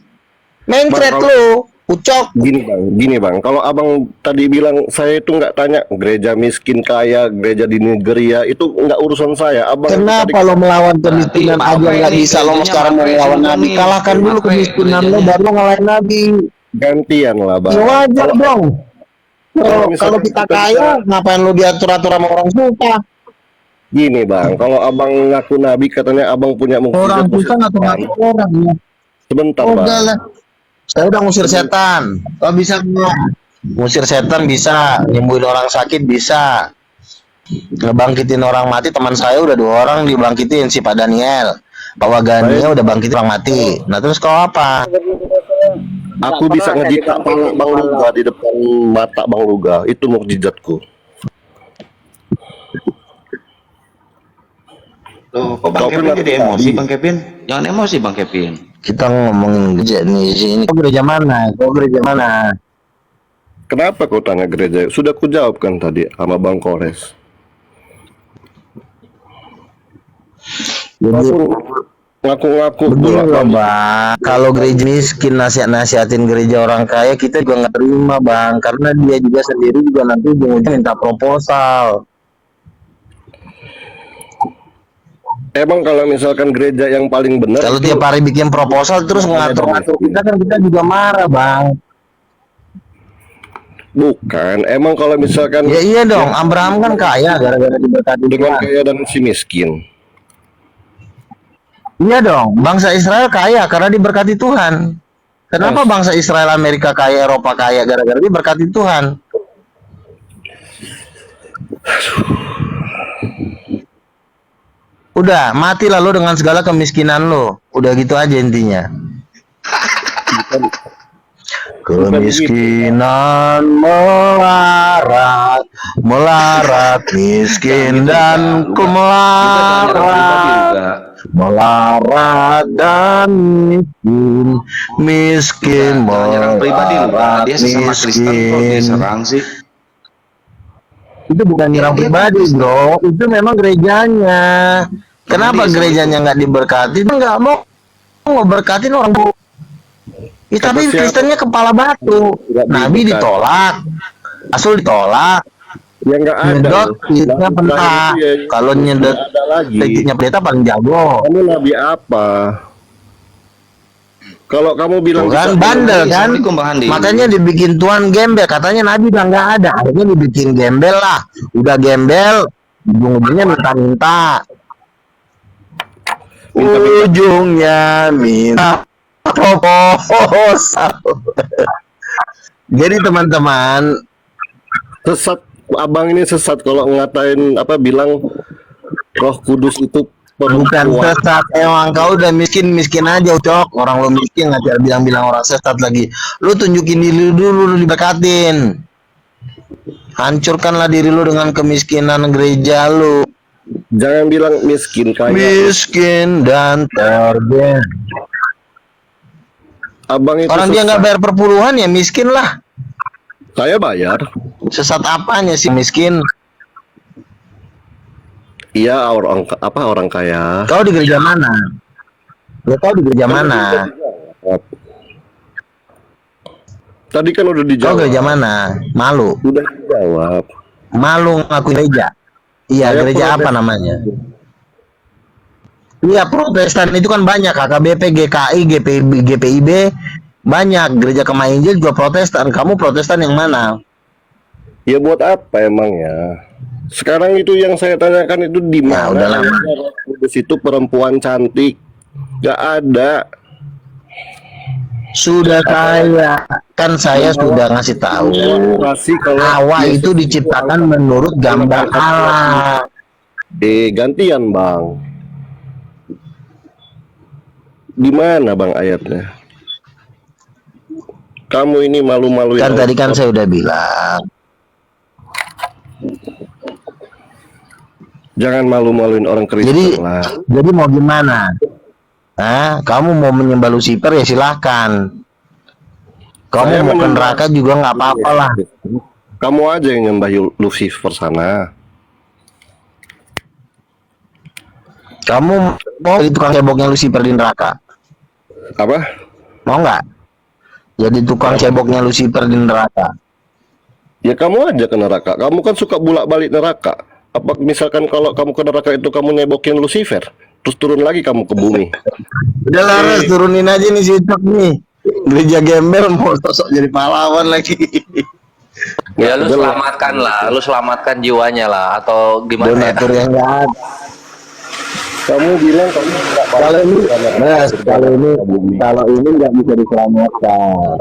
Mencret lu. Ucok. Gini bang, kalau abang tadi bilang saya itu nggak tanya gereja miskin kaya, gereja di Nigeria itu nggak urusan saya. Abang kenapa lo melawan kemiskinan aja nggak bisa? Lo sekarang mau melawan Nabi, kalahkan dulu kemiskinan lo baru lo ngalahin Nabi. Gantian lah bang. Ya wajar dong. Kalau kita kaya, ngapain lo diatur-atur sama orang susah? Gini bang, kalau abang ngaku Nabi katanya abang punya Orang mukjizat. susah ngatur-ngatur orang ya. Sebentar Oh, bang. udah lah. Saya udah ngusir setan. Kau bisa nggak? Ngusir setan bisa, nyembuhin orang sakit bisa, ngebangkitin orang mati. Teman saya udah 2 orang dibangkitin, si Pak Daniel. Pak Wagania udah bangkitin orang mati. Nah terus kau apa? Aku bisa ngejitak pala Bang Luga di depan mata Bang Luga. Itu mukjizatku. Tuh, kok Bang Kevin jadi emosi Bang Kevin? Jangan emosi Bang Kevin. Kita ngomongin gereja nih, ini kau gereja mana? Kau gereja mana? Kenapa kau tanya gereja? Sudah ku jawab kan tadi sama Bang Kores. Ngaku-ngaku begini loh bang, kalau gereja miskin nasihatin gereja orang kaya kita juga nggak terima bang, karena dia juga sendiri juga nanti ujung-ujungnya minta proposal. Emang kalau misalkan gereja yang paling benar, kalau tiap hari bikin proposal terus ngatur-ngatur kita kan kita juga marah bang. Bukan, emang kalau misalkan ya iya dong, Abraham kan kaya gara-gara diberkati dengan Tuhan. kaya dan si miskin. Iya dong, bangsa Israel kaya karena diberkati Tuhan. Kenapa bangsa Israel Amerika kaya, Eropa kaya gara-gara diberkati Tuhan? Udah, mati lalu dengan segala kemiskinan lo. Udah gitu aja intinya. Kemiskinan melarat, melarat miskin dan ku melarat, melarat dan miskin, miskin melarat, Dia sesama Kristen kok diserang sih. Itu bukan nyerang pribadi bro, itu memang gerejanya. Kenapa gerejanya nggak diberkati? Nggak mau ngeberkatin orang bu. Ya, tapi Kristennya kepala batu. Nabi ditolak, Rasul ditolak. Ya nggak ada. Nyedot titiknya pernah. Kalau nyedot titiknya pendeta paling jago. Kamu nabi apa? Kalau kamu bilang kan bandel kan, makanya dibikin Tuhan gembel. Katanya Nabi udah nggak ada, akhirnya dibikin gembel lah. Udah gembel, ujung-ujungnya minta-minta. Ujungnya minta proposal. Jadi teman-teman, sesat, abang ini sesat kalau ngatain apa bilang Roh Kudus itu bukan sesat. Emang kau udah miskin aja Ucok. Orang lo miskin nggak bilang-bilang orang sesat lagi. Lu tunjukin diri dulu, lu diberkatin. Hancurkanlah diri lu dengan kemiskinan gereja lu. Jangan bilang miskin kaya. Miskin dan tergen. Abang itu orang dia nggak bayar perpuluhan ya miskin lah. Saya bayar. Sesat apanya sih miskin? Iya orang kaya. Kau di gereja mana? Kau di gereja mana? Tadi kan udah dijawab. Kau gereja mana? Malu. Udah dijawab. Malu ngaku gereja. Iya, gereja apa namanya? Iya, Protestan itu kan banyak, KKBP, GKI, GPIB, banyak. Gereja Kemah Injil juga Protestan. Kamu Protestan yang mana? Ya buat apa emang ya? Sekarang itu yang saya tanyakan itu di mana? Udah lama. Di situ perempuan cantik. Gak ada. Sudah kaya. Kan saya sudah ngasih tahu. Hawa itu diciptakan menurut gambar Allah. Gantian bang. Di mana bang ayatnya? Kamu ini malu-malu kan tadi kan saya udah bilang. Jangan malu-maluin orang Kristen lah. Jadi mau gimana? Kamu mau menyembah Lucifer ya silahkan. Kamu Saya mau ke menyembah- neraka juga nggak apa-apa lah. Kamu aja yang nyembah Lucifer sana. Kamu mau jadi tukang ceboknya Lucifer di neraka? Apa? Mau nggak? Jadi tukang ceboknya Lucifer di neraka. Ya kamu aja ke neraka. Kamu kan suka bolak-balik neraka. Apa misalkan kalau kamu ke neraka itu kamu nebokin Lucifer, terus turun lagi kamu ke bumi? Udah lah, Res, turunin aja nih si Cok nih. Gereja gembel mau sosok jadi pahlawan lagi. Ya lu selamatkan lah, lu selamatkan jiwanya lah, atau gimana ya? Donatur yang nggak ada. Kamu bilang kamu nggak Kalau ini, Res, kalau ini nggak bisa diselamatkan.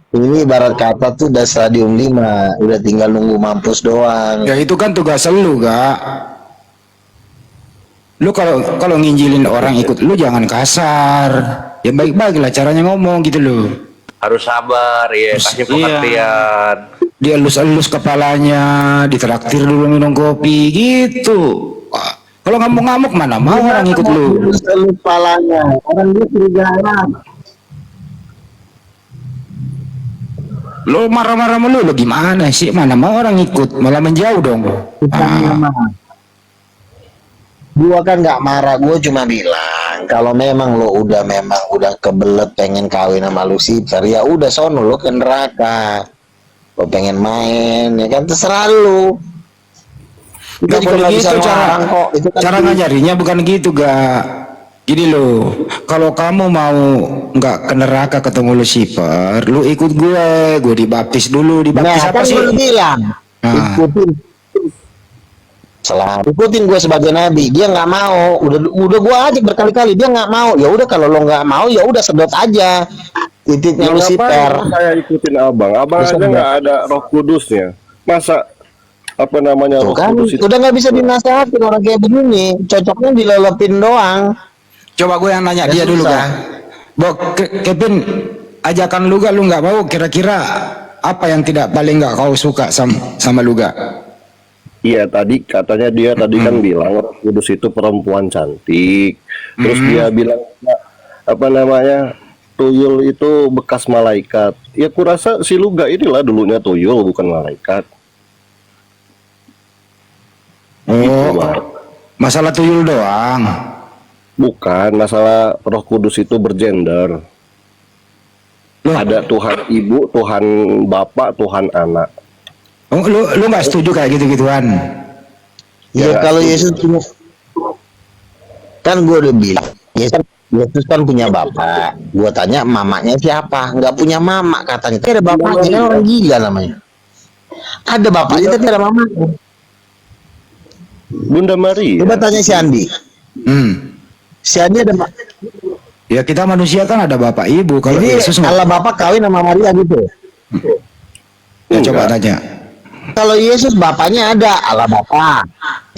Ini ibarat kata tuh udah stadium 5, udah tinggal nunggu mampus doang. Ya itu kan tugas lu, Gak. Lu kalau nginjilin orang ikut lu jangan kasar. Ya baik-baik lah caranya ngomong gitu loh. Harus sabar ya, kasih pengertian. Dielus-elus kepalanya, ditraktir dulu minum kopi gitu. Kalau ngamuk-ngamuk mana mau orang ikut lu. Elus kepalanya, orang dia serigala. Lo marah-marah mulu lo gimana sih? Mana mau orang ikut, malah menjauh dong. Gua kan nggak marah, gua cuma bilang kalau memang lo udah kebelet pengen kawin sama Lucifer, ya udah sono lo ke neraka. Lo pengen main, ya kan terserah lo. Gak boleh gitu cara ngajarinya bukan gitu, Gak. Gini lo, kalau kamu mau nggak ke neraka ketemu Lucifer, lu ikut gue dibaptis dulu, dibaptis apa Kan sih? gue bilang, ikutin gue sebagai nabi. Dia nggak mau, udah gue ajak berkali-kali, dia nggak mau. Ya udah kalau lo nggak mau, ya udah sedot aja titiknya Lucifer. Saya ikutin abang aja nggak ada Roh Kudusnya. Masa apa namanya Roh Kan Kudus itu? udah nggak bisa dinasehatin orang kayak begini, cocoknya dilelepin doang. Coba gue yang nanya dia dulu, Gak. Kevin, ajakan lu Gak, lu nggak mau, kira-kira apa yang tidak paling nggak kau suka sama lu, Gak? Iya, tadi katanya dia tadi kan bilang Roh Kudus itu perempuan cantik. Terus dia bilang apa namanya tuyul itu bekas malaikat. Ya kurasa si Luga inilah dulunya tuyul bukan malaikat. Oh, masalah tuyul doang. Bukan, masalah Roh Kudus itu bergender. Ada Tuhan Ibu, Tuhan Bapak, Tuhan Anak. Oh, lu nggak setuju kayak gitu-gituan? Ya kalau Yesus kan gue udah bilang, Yesus kan punya bapak. Gue tanya mamanya siapa? Nggak punya mama katanya. Tapi ada bapaknya, kan orang gila namanya. Ada bapaknya tapi ada mamanya. Bunda Maria. Coba tanya si Andi. Si Andi ada Ya kita manusia kan ada bapak ibu. Kalau Jadi Yesus Allah bapak kawin sama Maria gitu. Ya, coba tanya. Kalau Yesus bapaknya ada Allah Bapa,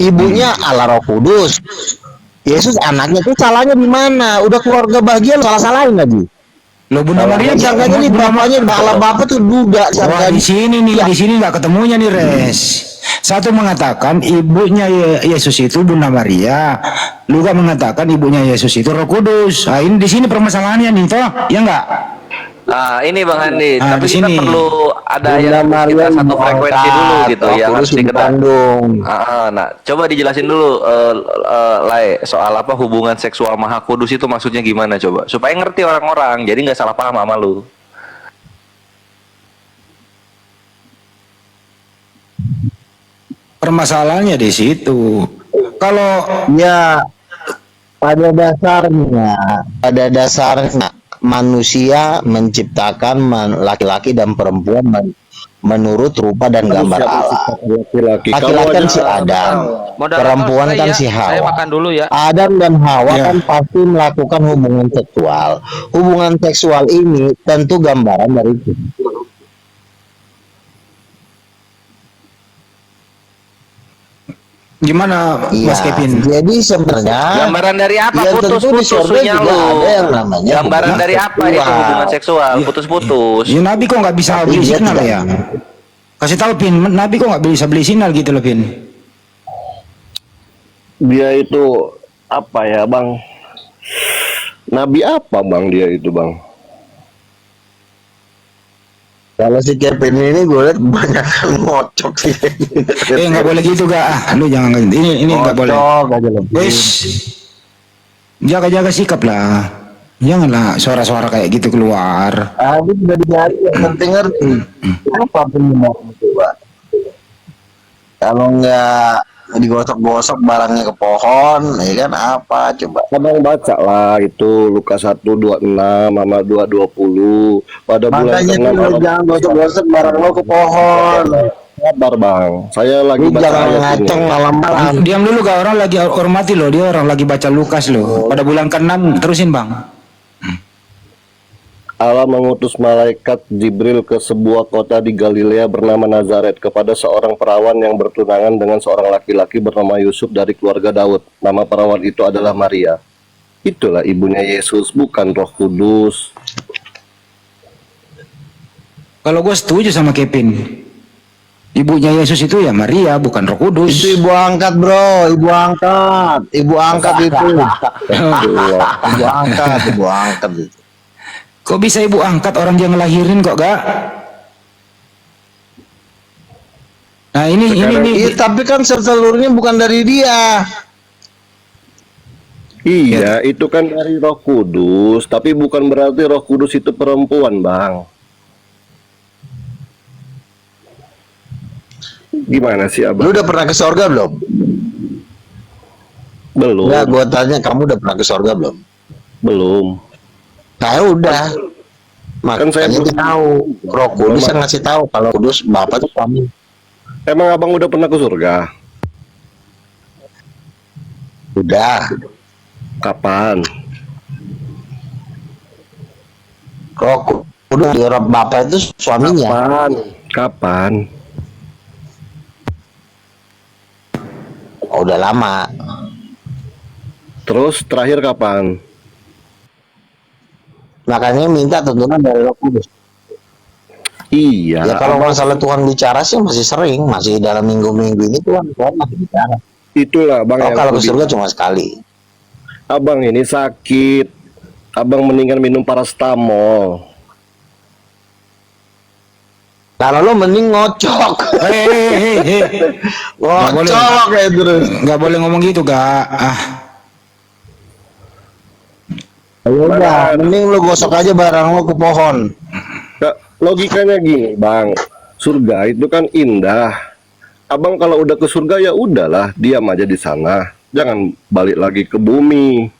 ibunya Allah Roh Kudus. Yesus anaknya tuh salahnya di mana? Udah keluarga bahagia salah-salahin lagi. Lo Bunda Maria sangkanya nih bapaknya Allah Bapa tuh duda Wah, di sini nih, di sini nggak ketemunya nih, Res. Satu mengatakan ibunya Yesus itu Bunda Maria, lu gak mengatakan ibunya Yesus itu Roh Kudus. Nah, ini di sini permasalahannya nih, toh, ya enggak? Nah, ini Bang Andi, Nah, tapi di kita sini. perlu ada yang kita satu frekuensi dulu gitu, yang harus Bandung. Nah, coba dijelasin dulu, Lai, soal apa hubungan seksual Maha Kudus itu maksudnya gimana coba, supaya ngerti orang-orang, jadi nggak salah paham sama lu. Permasalahannya di situ. Kalau ya pada dasarnya manusia menciptakan laki-laki dan perempuan menurut rupa dan gambar Allah. Laki-laki kan si Adam, perempuan kan si Saya Hawa. makan dulu ya. Adam dan Hawa kan pasti melakukan hubungan seksual. Hubungan seksual ini tentu gambaran dari itu. gimana, Mas Kevin? Jadi sebenarnya Gambaran dari apa? ya Putus-putus tentu di sunya surga juga lu. ada yang namanya Gambaran hubungan dari apa itu seksual. hubungan seksual? Putus-putus. Ya Nabi kok nggak bisa beli dia signal tidak- ya? Kasih tahu Pin, Nabi kok nggak bisa beli signal gitu loh Pin? Dia itu apa ya bang? Nabi apa bang dia itu bang? Kalau si Kevin ini gue liat banyak ngocok sih. Nggak boleh gitu gak? Lu jangan ini nggak boleh. Ngocok aja lebih. Wes, jaga-jaga sikap lah. Janganlah suara-suara kayak gitu keluar. Ini sudah dicari yang penting ngerti. Apa penyebab itu, Pak? Kalau nggak digosok-gosok barangnya ke pohon, ya kan apa coba? Abang baca lah itu Lukas 1:26 sama 2:20 pada bulan Makanya ke-6 tuh lu jangan gosok-gosok barang lo ke pohon. Sabar bang, saya lagi Lu baca jangan ayat ini. ngaceng malam-malam. Diam dulu gak, orang lagi hormati loh, dia orang lagi baca Lukas loh. Pada bulan ke-6 terusin bang. Allah mengutus malaikat Jibril ke sebuah kota di Galilea bernama Nazaret kepada seorang perawan yang bertunangan dengan seorang laki-laki bernama Yusuf dari keluarga Daud. Nama perawan itu adalah Maria. Itulah ibunya Yesus, bukan Roh Kudus. Kalau gue setuju sama Kevin, ibunya Yesus itu ya Maria, bukan Roh Kudus. Itu ibu angkat bro, ibu angkat itu. Ibu angkat itu. Kok bisa ibu angkat orang yang ngelahirin kok gak? Nah ini. Iya, tapi kan seluruhnya bukan dari dia. Iya, itu kan dari Roh Kudus, tapi bukan berarti Roh Kudus itu perempuan, Bang. Gimana sih, Abang? Lu udah pernah ke sorga belum? Belum. Enggak, gua tanya kamu udah pernah ke sorga belum? Belum. Nah, udah. Makanya saya dia tahu. Roh Kudus yang ngasih tahu kalau Kudus Bapak tuh kami. Emang Abang udah pernah ke surga? Udah. Kapan? Roh Kudus Bapak itu suaminya. Kapan? Oh, udah lama. Terus terakhir kapan? Makanya minta tuntunan dari Roh Kudus. Iya. Ya kalau masalah Tuhan bicara sih masih sering, masih dalam minggu-minggu ini Tuhan masih bicara. Itulah Bang. Oh, kalau ke surga cuma sekali. Abang ini sakit. Abang mendingan minum paracetamol. Kalau lo mending ngocok. Ngocok kayak terus. Gak boleh ngomong gitu gak. Ayo udah, mending lu gosok aja barang lo ke pohon. Logikanya gini, Bang. Surga itu kan indah. Abang kalau udah ke surga ya udahlah, diam aja di sana. Jangan balik lagi ke bumi.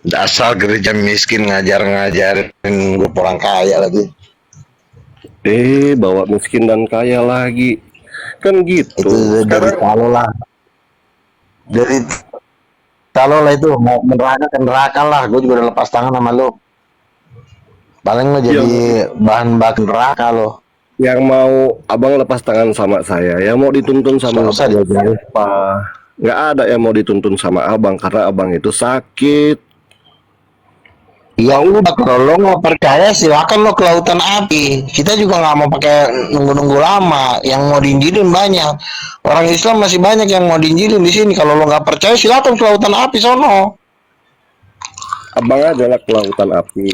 Dasar gereja miskin ngajarin gue orang kaya lagi. Bawa miskin dan kaya lagi. Kan gitu. Itu dari kalau lah. Dari kalau lah itu mau neraka ke neraka lah, gue juga udah lepas tangan sama lo. Paling lo jadi bahan baku neraka lo. Yang mau abang lepas tangan sama saya, yang mau dituntun sama apa? Nggak ada yang mau dituntun sama abang karena abang itu sakit. Ya udah, kalau lo nggak percaya silakan lo ke lautan api. Kita juga nggak mau pakai nunggu-nunggu lama. Yang mau diinjilin banyak. Orang Islam masih banyak yang mau diinjilin di sini. Kalau lo nggak percaya silakan ke lautan api sono. Abang aja lah ke lautan api.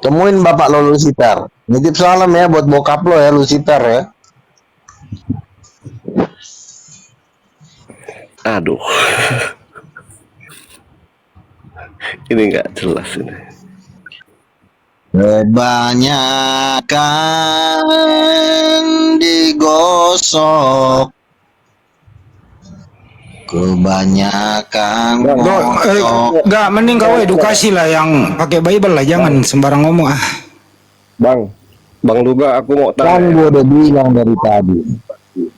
Temuin bapak lo Lucifer. Nitip salam ya buat bokap lo ya Lucifer ya. Aduh. Ini nggak jelas ini. Kebanyakan digosok, kebanyakan ngocok. Enggak, mending kau edukasi lah yang pakai Bible lah, jangan sembarang ngomong Bang Luga, aku mau tanya. Kan gue udah bilang dari tadi.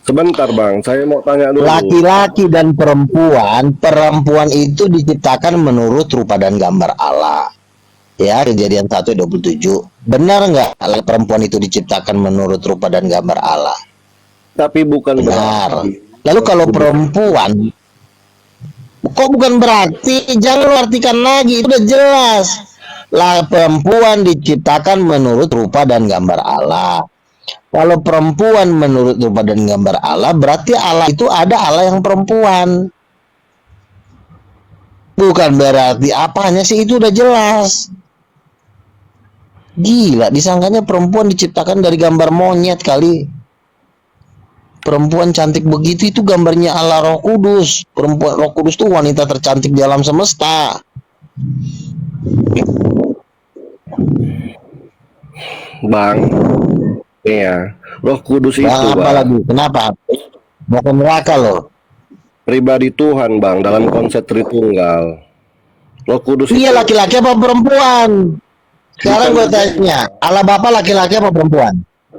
Sebentar Bang, saya mau tanya dulu. Laki-laki dan perempuan itu diciptakan menurut rupa dan gambar Allah. Ya, Kejadian 1:27. Benar nggak perempuan itu diciptakan menurut rupa dan gambar Allah? Tapi bukan benar. Lalu kalau perempuan, kok bukan berarti? Jangan lo artikan lagi, itu udah jelas. Lah perempuan diciptakan menurut rupa dan gambar Allah. Kalau perempuan menurut rupa dan gambar Allah, berarti Allah itu ada Allah yang perempuan. Bukan berarti apanya sih, itu udah jelas. Gila, disangkanya perempuan diciptakan dari gambar monyet kali. Perempuan cantik begitu itu gambarnya Allah Roh Kudus. Perempuan Roh Kudus itu wanita tercantik di alam semesta. Bang, iya, Roh Kudus itu, Bang, apa Bang, lagi? Kenapa? Mau ke neraka loh. pribadi Tuhan, Bang, dalam konsep Tritunggal. Roh Kudus Iya, laki-laki apa perempuan? Sekarang gue tanya, Allah Bapa laki-laki apa perempuan?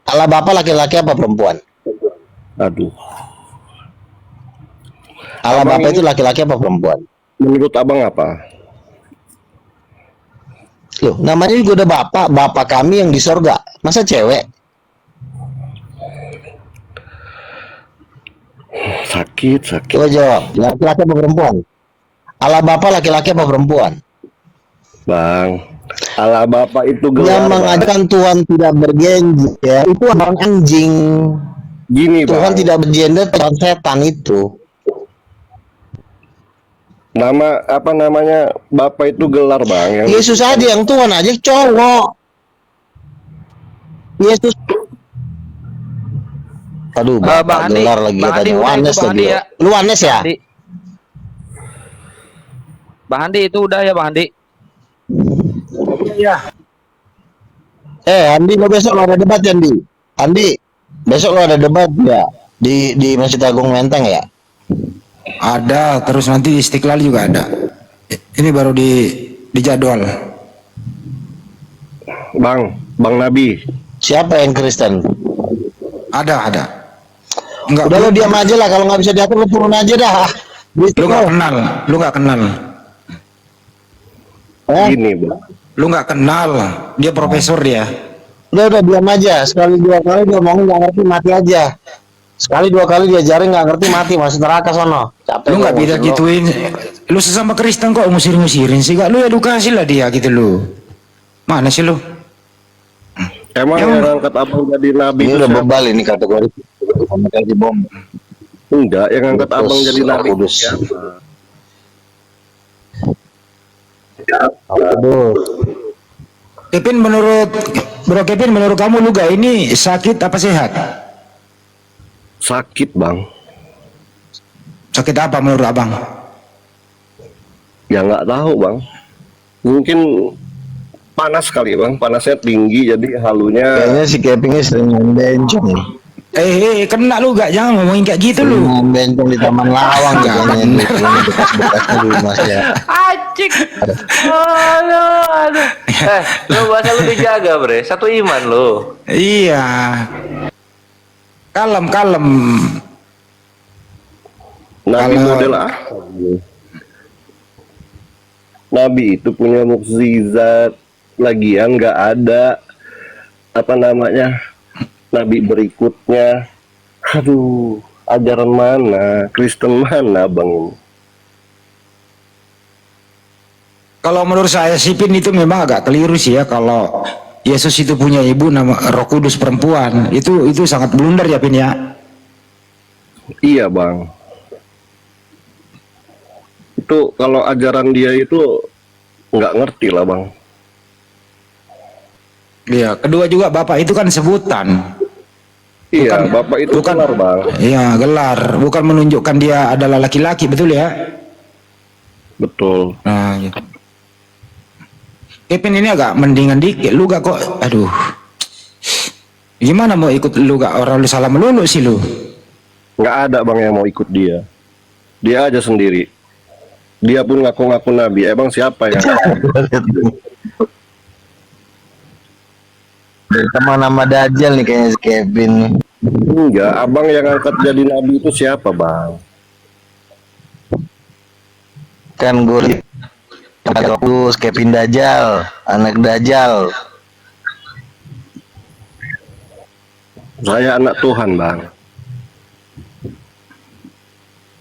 Allah Bapa laki-laki apa perempuan? Aduh. Allah Abang Bapa ini- itu laki-laki apa perempuan? Menurut abang apa? Loh, namanya juga udah Bapak, Bapak kami yang di sorga. Masa cewek? Sakit. Coba jawab, laki-laki apa perempuan? Allah Bapa laki-laki apa perempuan? Bang, Allah Bapa itu Yang gelar, Bang. mengajarkan Tuhan tidak bergenji, ya, itu abang anjing. Gini, Tuhan Bang. tidak bergender, Tuhan setan itu. Nama apa namanya? Bapa itu gelar, Bang. Yang Yesus aja yang Tuhan aja cowok. Yesus. Aduh, Bang Bapak Andi, gelar lagi Bang Andi, katanya. udah itu Wanes Bang lagi. Andi ya. Lu Wanes ya? Bang Andi itu udah ya Bang Andi. Iya. Andi, lo besok lo ada debat ya, Andi? Andi, besok lo ada debat ya di Masjid Agung Menteng ya? Ada, terus nanti di Istiqlal juga ada. Ini baru di jadwal. Bang Nabi. Siapa yang Kristen? Ada. Enggak. Udah lo diam aja lah, kalau nggak bisa diatur lo turun aja dah. Lu nggak kenal. Gini, Bang. Lu nggak kenal. Dia profesor dia. Udah diam aja. Sekali dua kali dia ngomong nggak ngerti, mati aja. Sekali dua kali diajarin nggak ngerti, mati, masuk neraka sono. Capek Lu nggak gua bisa ngurusin lo. gituin. Lu sesama Kristen kok ngusir-ngusirin sih? Gak, lu edukasi lah dia gitu lu. Mana sih lu? Emang yang angkat abang jadi nabi Ini itu udah siapa? bebal ini kategori komunikasi bom. Enggak, yang angkat Kudus, abang jadi nabi itu Kudus. siapa? Aduh. Kevin menurut kamu lu gak ini sakit apa sehat? Sakit, Bang. Sakit apa menurut abang? Ya nggak tahu, Bang. Mungkin panas kali, Bang. Panasnya tinggi jadi halunya. Kayaknya si Kevin sering main bencong. Kena lu gak, jangan ngomongin kayak gitu lu. Main bencong di Taman Lawang Nggak kayaknya ini bekas-bekasnya di Mas ya. Acik. Aduh. Lu bahasa lu dijaga, Bre. Satu iman lu. Iya. Kalem. Nabi Kalau- model apa? Nabi itu punya mukjizat, lagian nggak ada apa namanya nabi berikutnya. Aduh, ajaran mana? Kristen mana, Bang ini? Kalau menurut saya sih Pin itu memang agak keliru sih ya, kalau Yesus itu punya ibu nama Roh Kudus perempuan. Itu sangat blunder ya Pin ya. Iya, Bang. Itu kalau ajaran dia itu nggak ngerti lah, Bang. Iya, kedua juga Bapak itu kan sebutan. Iya, Bapak itu gelar, Bang. Iya, gelar, bukan menunjukkan dia adalah laki-laki, betul ya? Betul. Nah, gitu. Kevin ini agak mendingan dikit, lu gak kok, aduh. Gimana mau ikut lu gak, orang lu salah melulu sih lu. Nggak ada, Bang, yang mau ikut dia. Dia aja sendiri. Dia pun ngaku-ngaku nabi. Emang siapa yang Teman nama Dajjal nih kayaknya si Kevin. enggak? Abang yang angkat jadi nabi itu siapa, Bang? Kan gue terus Kevin Dajjal, anak Dajjal. Saya anak Tuhan, Bang.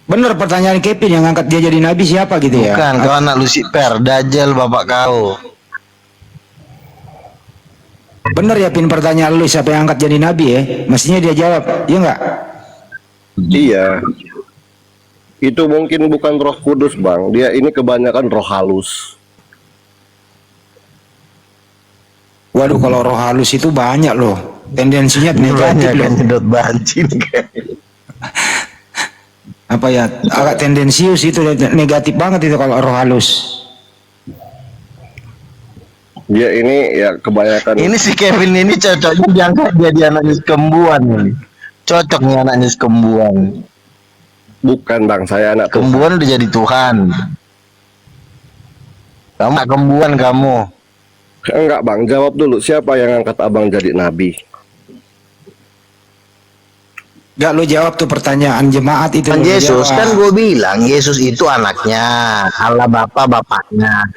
Bener pertanyaan Kevin, yang angkat dia jadi nabi siapa gitu ya? Bukan, kau anak Lucifer, Dajjal bapak kau. Bener ya Pin pertanyaan lu siapa yang angkat jadi nabi ya? Mestinya dia jawab, iya nggak? Iya. Itu mungkin bukan Roh Kudus, Bang. Dia ini kebanyakan roh halus. Waduh, kalau roh halus itu banyak loh. Tendensinya negatif loh. Nyedot bancin Apa ya? Agak tendensius itu, negatif banget itu kalau roh halus. Dia ini ya kebanyakan. Ini si Kevin ini cocoknya diangkat jadi anak kembuan ini. Cocok nih anaknya kembuan. Bukan Bang, saya anak Tuhan. Kembuan udah jadi Tuhan. Kamu anak kembuan kamu. Enggak Bang, jawab dulu. Siapa yang angkat abang jadi nabi? Gak lo jawab tuh pertanyaan jemaat itu. Kan lo Yesus, jawab. kan gue bilang Yesus itu anaknya, Allah Bapa bapaknya.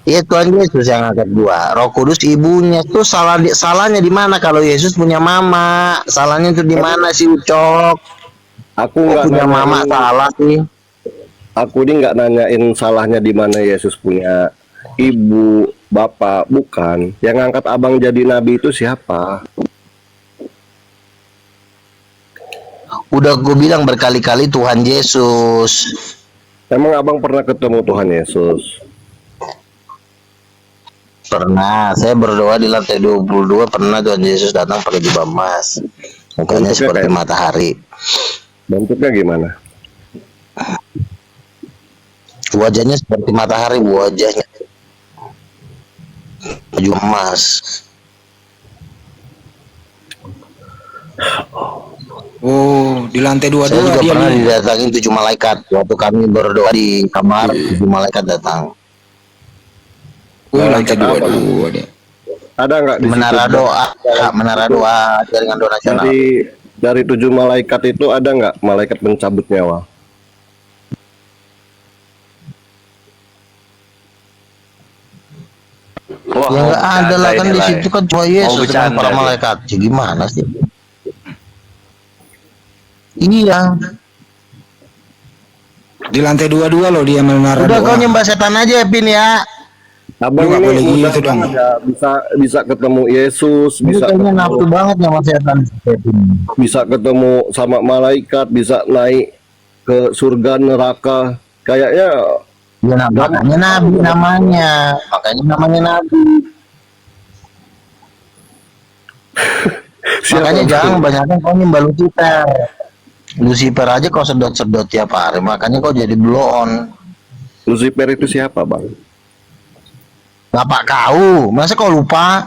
Iya Tuhan Yesus yang angkat gua. Roh Kudus ibunya. Tuh salahnya di mana kalau Yesus punya mama? Salahnya tuh di mana sih Ucok? Aku nggak punya mama salah sih. Aku ini nggak nanyain salahnya di mana Yesus punya ibu, bapak, bukan. Yang ngangkat abang jadi nabi itu siapa? Udah gue bilang berkali-kali Tuhan Yesus. Emang abang pernah ketemu Tuhan Yesus? Pernah, saya berdoa di lantai 22 pernah Tuhan Yesus datang pakai jubah emas. Mukanya Bentuknya seperti kayak- matahari. Bentuknya gimana? Wajahnya seperti matahari, wajahnya. Baju emas. Oh, di lantai Saya 22 juga dia pernah nih. didatangin 7 malaikat. Waktu kami berdoa di kamar, 7 malaikat datang. Oh, Malaikat lantai apa? 22 dia. Ada nggak di Menara situ? doa, menara doa jaringan doa nasional. Dari 7 malaikat itu ada nggak malaikat pencabut nyawa? Wah, Ya mau nggak ada bercanda lah kan ini di lah situ ya. kan cuma Mau Yesus dengan bercanda para dia. malaikat. Ya, gimana sih? Iya. Di lantai 22 loh dia menara Udah doa. kau nyembah setan aja ya Pin ya. Abang Lu nggak boleh ini mudah gitu dong. banget ya, bisa ketemu Yesus, Ini bisa kayaknya ketemu, nafsu banget sama setan. bisa ketemu sama malaikat, bisa naik ke surga neraka. Kayaknya Ya, makanya nabi namanya. Makanya namanya nabi. Makanya jangan kebanyakan kau nyembah Lucifer. Lucifer aja kau sedot-sedot tiap hari. Makanya kau jadi blow on. Lucifer itu siapa, Bang? Bapak kau, masa kau lupa?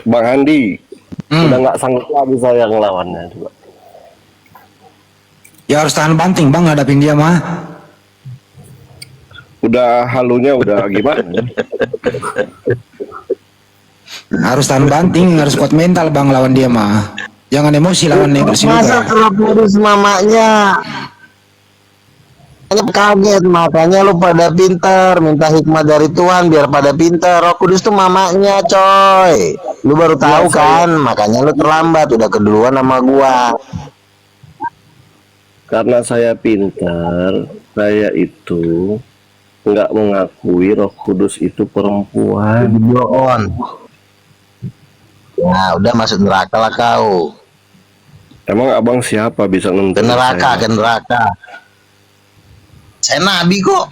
Bang Andi, udah nggak sanggup lagi saya ngelawannya juga. Ya harus tahan banting bang hadapin dia mah. Udah halunya udah gimana? Harus tahan banting, harus kuat mental bang lawan dia mah. Jangan emosi lawan Negers Masa juga. kerap ngurus mamanya? Kaget, makanya lu pada pintar, minta hikmah dari Tuhan biar pada pintar. Roh Kudus tuh mamanya coy. Lu baru tahu kan, makanya lu terlambat, udah keduluan sama gua. Karena saya pintar, saya itu nggak mengakui Roh Kudus itu perempuan. Bloon. Nah, udah masuk neraka lah kau. Emang abang siapa bisa Ke nentuin neraka, saya? ke neraka. Saya nabi kok.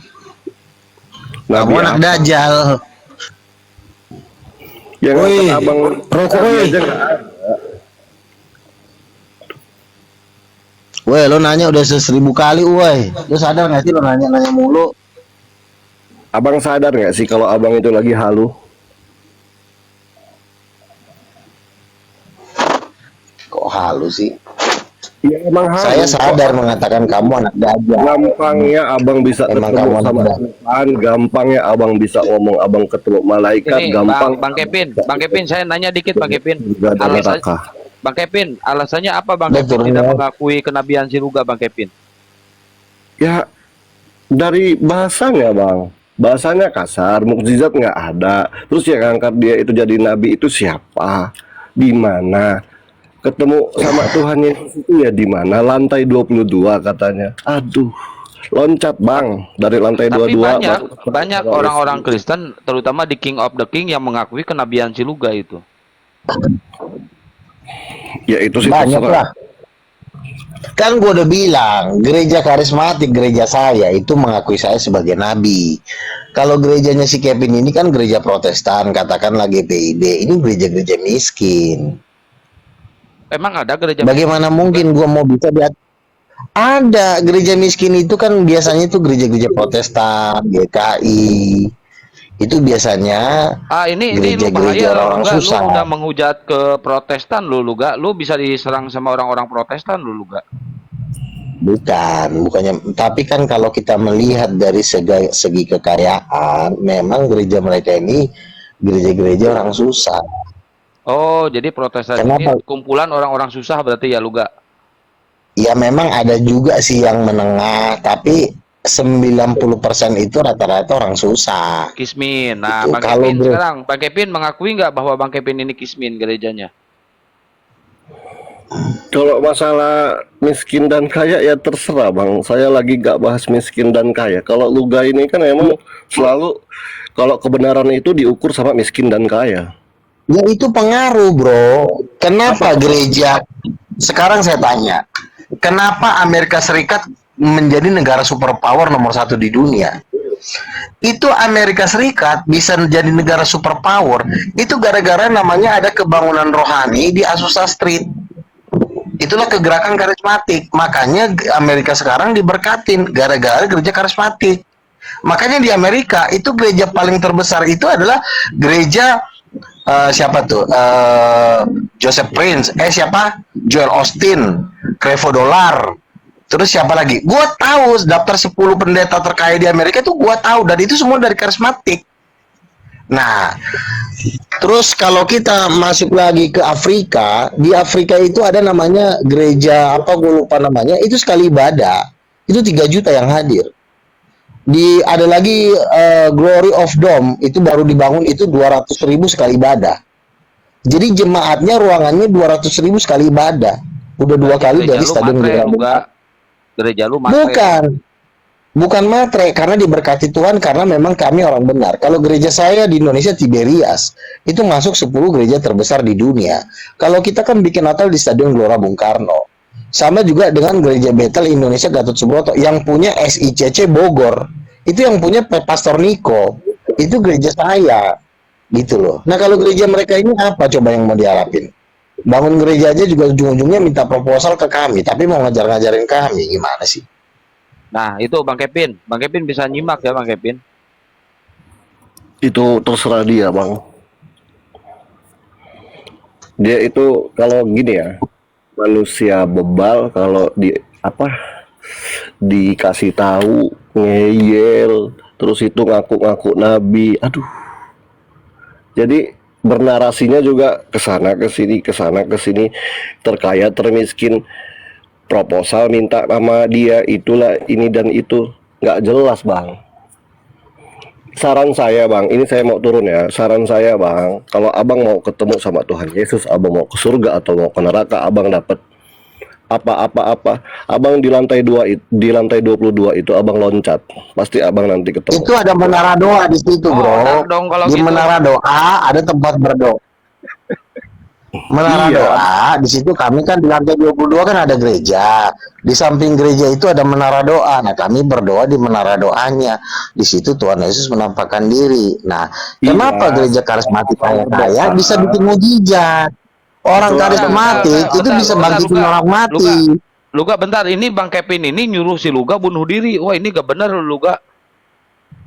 Nabi Kamu anak apa? dajal. Yang Woi, ngangkat abang rokok, nabi woi. aja nggak ada. Woi, lo nanya udah 1000 kali, woi. Lo sadar nggak sih lo nanya-nanya mulu? Abang sadar nggak sih kalau abang itu lagi halu? Kok halus sih? Ya emang halu. Saya sadar mengatakan kamu anak dajal. Gampangnya abang bisa Emang ketemu kamu sama anak Tuhan, gampangnya abang bisa ngomong, abang ketemu malaikat, Ini gampang. Bang Kevin, saya nanya dikit Bang Kevin. Juga ada neraka. Bang Kevin, alasannya apa Bang Betul, Kevin tidak ya. mengakui kenabian Siruga Bang Kevin? Ya dari bahasanya bang, bahasanya kasar, mukjizat nggak ada. Terus yang angkat dia itu jadi nabi itu siapa? Di mana? Ketemu sama Tuhan Yesus itu ya di mana? Lantai 22 katanya. Aduh, loncat bang dari lantai Tapi 22 banyak masuk ke banyak Bang orang-orang Rizky. Kristen, terutama di King of the King yang mengakui kenabian Ciluga itu. Ya itu sih Banyak terserah. lah. Kan gue udah bilang, gereja karismatik, gereja saya itu mengakui saya sebagai nabi. Kalau gerejanya si Kevin ini kan gereja Protestan, katakanlah GPIB, ini gereja-gereja miskin. Emang ada gereja Bagaimana mungkin gue mau bisa lihat? Ada gereja miskin itu kan biasanya itu gereja-gereja Protestan, GKI. Itu biasanya ini lu gereja-gereja bahaya orang-orang lu susah. udah menghujat ke Protestan lu gak, lu bisa diserang sama orang-orang Protestan lu gak. Bukannya. Tapi kan kalau kita melihat dari segi kekayaan, memang gereja mereka ini gereja-gereja orang susah. Oh, jadi Protestan Kenapa? ini kumpulan orang-orang susah berarti ya lu gak. Ya memang ada juga sih yang menengah, tapi 90% itu rata-rata orang susah. Kismin. Nah, Itu Bang kalau Kevin bro- sekarang, Bang Kevin mengakui nggak bahwa Bang Kevin ini Kismin gerejanya? Kalau masalah miskin dan kaya ya terserah bang. Saya lagi gak bahas miskin dan kaya. Kalau Luga ini kan emang selalu kalau kebenaran itu diukur sama miskin dan kaya. Ya itu pengaruh bro. Kenapa gereja? Sekarang saya tanya, kenapa Amerika Serikat menjadi negara superpower nomor 1 di dunia? Itu Amerika Serikat bisa menjadi negara superpower itu gara-gara namanya ada kebangunan rohani di Azusa Street. Itulah kegerakan karismatik. Makanya Amerika sekarang diberkatin gara-gara gereja karismatik. Makanya di Amerika itu gereja paling terbesar itu adalah gereja siapa tuh? Joseph Prince, siapa? Joel Austin, Crevo Dollar. Terus siapa lagi? Gua tahu daftar 10 pendeta terkaya di Amerika itu gua tahu dan itu semua dari karismatik. Nah, terus kalau kita masuk lagi ke Afrika, di Afrika itu ada namanya gereja apa gue lupa namanya, itu sekali ibadah itu 3 juta yang hadir. Ada lagi Glory of Dome itu baru dibangun itu 200.000 sekali ibadah. Jadi jemaatnya ruangannya 200.000 sekali ibadah. Udah 2 kali dari stadion Gelora. Gereja lu matre. Bukan matre, karena diberkati Tuhan, karena memang kami orang benar. Kalau gereja saya di Indonesia Tiberias, itu masuk 10 gereja terbesar di dunia. Kalau kita kan bikin Natal di Stadion Gelora Bung Karno. Sama juga dengan gereja Bethel Indonesia Gatot Subroto, yang punya SICC Bogor. Itu yang punya Pastor Niko. Itu gereja saya. Gitu loh. Nah kalau gereja mereka ini apa coba yang mau diharapin? Bangun gereja aja juga ujung-ujungnya minta proposal ke kami, tapi mau ngajar-ngajarin kami, gimana sih? Nah, itu Bang Kevin. Bang Kevin bisa nyimak ya, Bang Kevin. Itu terserah dia bang. Dia itu kalau gini ya, manusia bebal kalau dikasih tahu ngeyel, terus itu ngaku-ngaku nabi, aduh. Jadi bernarasinya juga kesana ke sini, terkaya termiskin, proposal minta nama dia, itulah ini dan itu, nggak jelas bang. Saran saya bang, ini saya mau turun ya. Saran saya bang, kalau abang mau ketemu sama Tuhan Yesus, abang mau ke surga atau mau ke neraka, abang dapat apa, abang di lantai 2, di lantai 22 itu abang loncat, pasti abang nanti ketemu. Itu ada menara doa di situ bro. Dong, kalau di gitu. menara doa ada tempat berdoa. Menara Iya. doa di situ kami kan di lantai 22 kan ada gereja. Di samping gereja itu ada menara doa. Nah kami berdoa di menara doanya. Di situ Tuhan Yesus menampakkan diri. Nah kenapa gereja karismatik kaya bisa bikin mujizat? Orang Betul. karismatik itu bisa bangkitin orang mati. Luga bentar, ini Bang Kevin ini nyuruh si Luga bunuh diri. Wah ini gak benar Luga.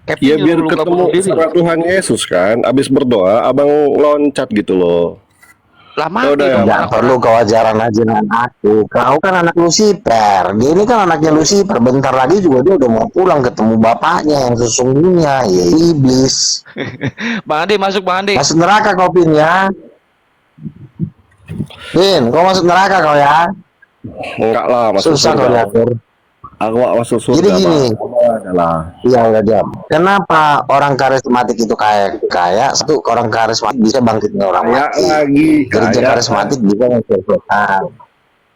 Kevin Ya biar nyuruh Luga ketemu bunuh diri. sama Tuhan Yesus kan, abis berdoa abang loncat gitu loh. Lah Ya udah ya, Tidak perlu kewajaran aja dengan aku. Kau kan anak Lucifer. Dia ini kan anaknya Lucifer. Bentar lagi juga dia udah mau pulang ketemu bapaknya yang sesungguhnya, ya iblis. Bang Andi masuk Bang Andi. Masuk neraka kau Pin ya. Pin, kau masuk neraka kau ya. Enggak lah, masuk Susah kau surga. diatur. Aku masuk surga. Jadi gini. Adalah. Iya udah diam. Kenapa orang karismatik itu kaya? Satu, orang karismatik bisa bangkitin orang Kaya mati. lagi, Gereja kaya. karismatik bisa menghasilkan.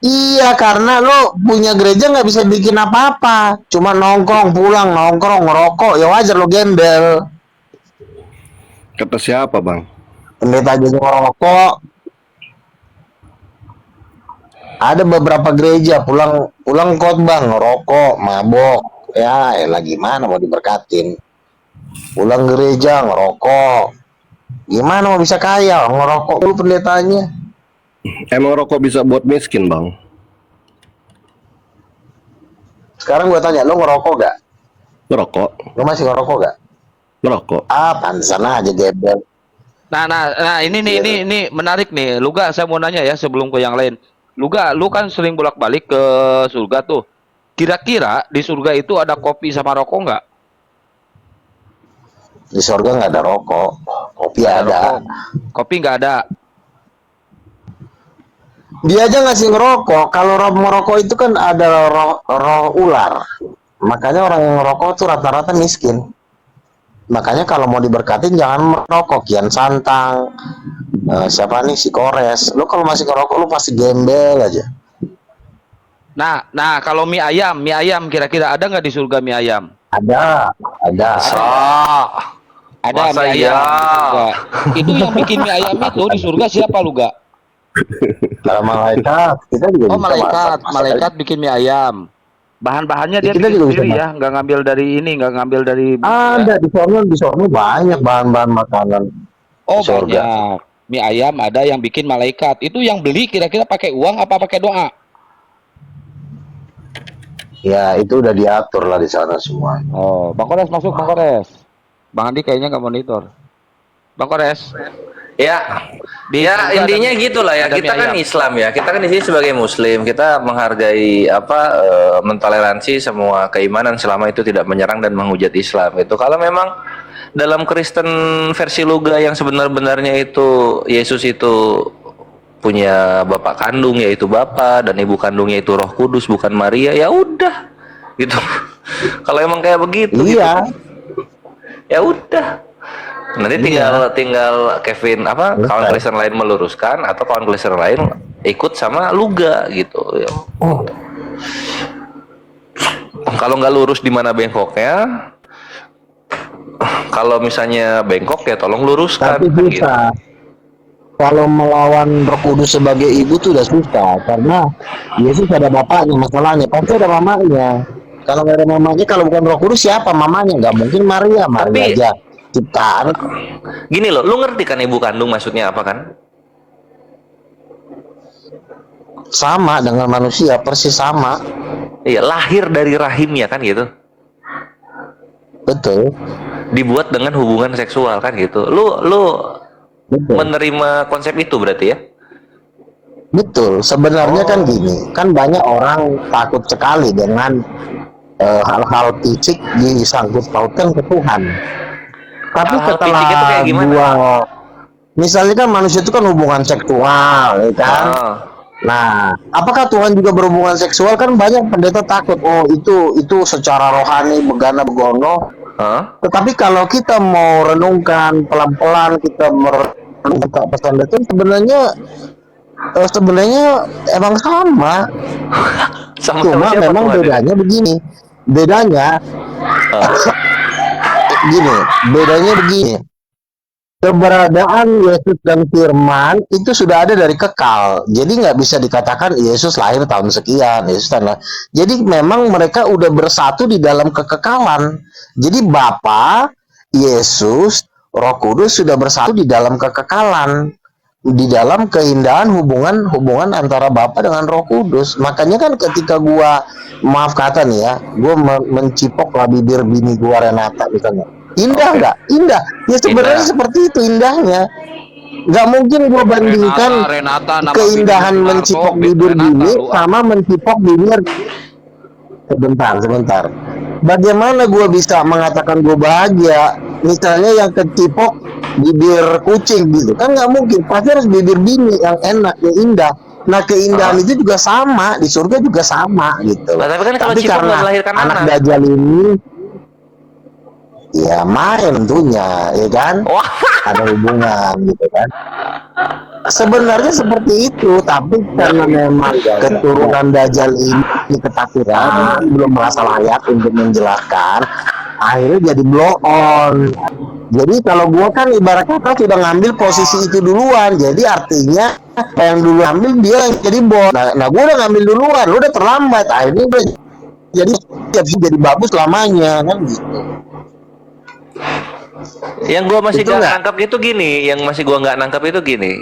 Iya, karena lo punya gereja nggak bisa bikin apa-apa, cuma nongkrong pulang, nongkrong ngerokok, ya wajar lo gembel. Kata siapa, Bang? Pendeta aja ngerokok. Ada beberapa gereja pulang khotbah ngerokok, mabok. Ya, lagi gimana mau diberkatin? Pulang gereja ngerokok. Gimana mau bisa kaya ngerokok lu pendetanya? Emang rokok bisa buat miskin, Bang? Sekarang gua tanya, lu ngerokok gak? Ngerokok. Lu masih ngerokok gak? Ngerokok. Ah, pantesan aja gebel. Nah, ini menarik nih. Luga, saya mau nanya ya sebelum ke yang lain. Luga, lu kan sering bolak-balik ke surga tuh. Kira-kira di surga itu ada kopi sama rokok nggak? Di surga nggak ada rokok, kopi Nggak ada. rokok. Kopi nggak ada. Dia aja ngasih ngerokok. Kalau merokok itu kan ada roh ular. Makanya orang yang ngerokok tuh rata-rata miskin. Makanya kalau mau diberkatin jangan merokok. Kian Santang, siapa nih, si Kores. Lu kalau masih ngerokok lu pasti gembel aja. Nah, kalau mie ayam kira-kira ada nggak di surga mie ayam? Ada. Ada Masa mie iya? ayam di surga. Itu yang bikin mie ayam itu di surga siapa Luga? Kalau malaikat, kita juga Oh, bisa malaikat, masak. malaikat bikin mie ayam. Bahan-bahannya dia Kita bikin juga bisa sendiri ya, masak. nggak ngambil dari ini, nggak ngambil dari. Ada di sono banyak bahan-bahan makanan. Oh, di surga. banyak. Mie ayam ada yang bikin malaikat. Itu yang beli kira-kira pakai uang apa pakai doa? Ya itu udah diatur lah di sana semua. Oh, Bang Kores masuk, Bang Kores. Bang Andi kayaknya nggak monitor. Bang Kores. Ya, Di ya surga intinya ada- gitulah ya. ada Kita mie kan ayam. Islam ya. Kita kan di sini sebagai Muslim, kita menghargai mentoleransi semua keimanan selama itu tidak menyerang dan menghujat Islam. Itu kalau memang dalam Kristen versi Luga yang sebenar-benarnya itu Yesus itu punya bapak kandung yaitu Bapa dan ibu kandungnya itu Roh Kudus bukan Maria, ya udah gitu. Kalau emang kayak begitu Iya. gitu. Ya udah. Nanti tinggal Kevin kawan Kristen lain meluruskan atau kawan Kristen lain ikut sama Luga gitu. Ya. Kalau nggak lurus di mana bengkoknya, kalau misalnya bengkok ya tolong luruskan. Tapi kan gitu. susah. Kalau melawan Roh Kudus sebagai ibu tuh udah susah karena Yesus ada bapaknya, masalahnya pasti ada mamanya. Kalau nggak ada mamanya, kalau bukan Roh Kudus siapa mamanya? Nggak mungkin Maria Tapi- aja ciptaan. Gini loh, lu ngerti kan ibu kandung maksudnya apa kan? Sama dengan manusia, persis sama. Iya, lahir dari rahimnya kan gitu. Betul. Dibuat dengan hubungan seksual kan gitu. Lu Betul. menerima konsep itu berarti ya? Betul. Sebenarnya kan gini, kan banyak orang takut sekali dengan hal-hal fisik disangkut pautkan ke Tuhan. Tapi Hal-hal setelah fisik itu kayak gimana? misalnya kan manusia itu kan hubungan seksual, ya kan? Ah. Nah, apakah Tuhan juga berhubungan seksual? Kan banyak pendeta takut, oh itu secara rohani begana begono. Tetapi kalau kita mau renungkan pelan-pelan, kita merenungkan pesan itu sebenarnya emang sama. Sama Cuma siapa memang Tuhan ya? bedanya begini. Bedanya begini. Keberadaan Yesus dan Firman itu sudah ada dari kekal. Jadi nggak bisa dikatakan Yesus lahir tahun sekian. Jadi memang mereka udah bersatu di dalam kekekalan. Jadi Bapa, Yesus, Roh Kudus sudah bersatu di dalam kekekalan. Di dalam keindahan hubungan antara Bapa dengan Roh Kudus. Makanya kan ketika gua, maaf kata nih ya, gua mencipok lah bibir bini gua Renata misalnya. Indah nggak? Indah. Ya sebenarnya seperti itu indahnya. Nggak mungkin gua bandingkan Renata, nama keindahan bini mencipok Narko, bibir Renata, bini lu, sama mencipok bibir. Sebentar. Bagaimana gua bisa mengatakan gua bahagia? Misalnya yang kecipok bibir kucing gitu, kan nggak mungkin. Pasti harus bibir bini yang enak, yang indah. Nah keindahan itu juga sama di surga juga sama gitu. Nah, tapi kan kalau cipok karena nggak melahirkan anak anak. dajjal ini ya main tentunya, ya kan? Ada hubungan gitu kan? sebenarnya seperti itu, tapi karena memang keturunan Dajjal ini ketakutan, belum merasa layak untuk menjelaskan, akhirnya jadi blow on. Jadi kalau gua kan ibarat kata sudah ngambil posisi itu duluan, jadi artinya yang dulu ambil dia yang jadi bos. Nah gua udah ngambil duluan, lu udah terlambat, akhirnya udah jadi bagus lamanya kan gitu. Yang gua masih Itu gak nggak? nangkap itu gini, yang masih gua nggak nangkap itu gini.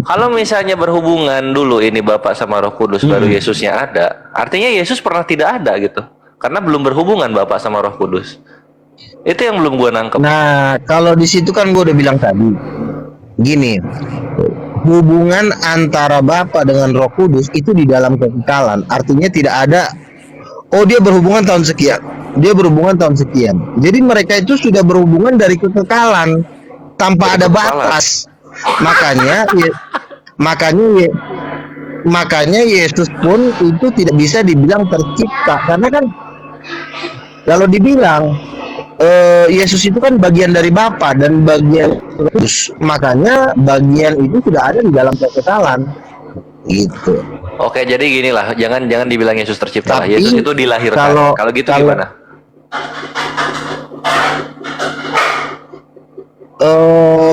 Kalau misalnya berhubungan dulu ini Bapak sama Roh Kudus baru Yesusnya ada, artinya Yesus pernah tidak ada gitu. Karena belum berhubungan Bapak sama Roh Kudus. Itu yang belum gua nangkep. Nah, kalau di situ kan gua udah bilang tadi, gini, hubungan antara Bapa dengan Roh Kudus itu di dalam kekekalan. Artinya tidak ada, oh dia berhubungan tahun sekian, dia berhubungan tahun sekian. Jadi mereka itu sudah berhubungan dari kekekalan tanpa ada batas. Makanya Yesus pun itu tidak bisa dibilang tercipta, karena kan kalau dibilang Yesus itu kan bagian dari Bapa dan bagian Kudus, makanya bagian itu sudah ada di dalam kekekalan gitu. Oke, jadi gini lah, jangan dibilang Yesus tercipta lah. Tapi Yesus itu dilahirkan. Kalau gitu gimana?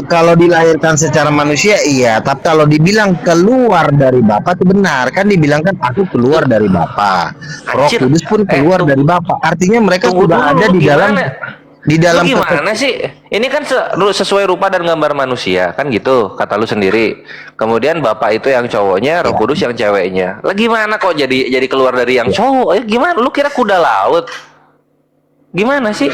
Kalau dilahirkan secara manusia iya, tapi kalau dibilang keluar dari Bapa itu benar, kan dibilang kan aku keluar dari Bapa. Roh Anjir. Kudus pun keluar dari Bapa. Artinya mereka Tunggu sudah dulu, ada lu di dalam Lu gimana sih? Ini kan sesuai rupa dan gambar manusia, kan gitu kata lu sendiri. Kemudian Bapak itu yang cowoknya, Roh Kudus yang ceweknya. Lah gimana kok jadi keluar dari yang cowok? Gimana? Lu kira kuda laut? Gimana sih?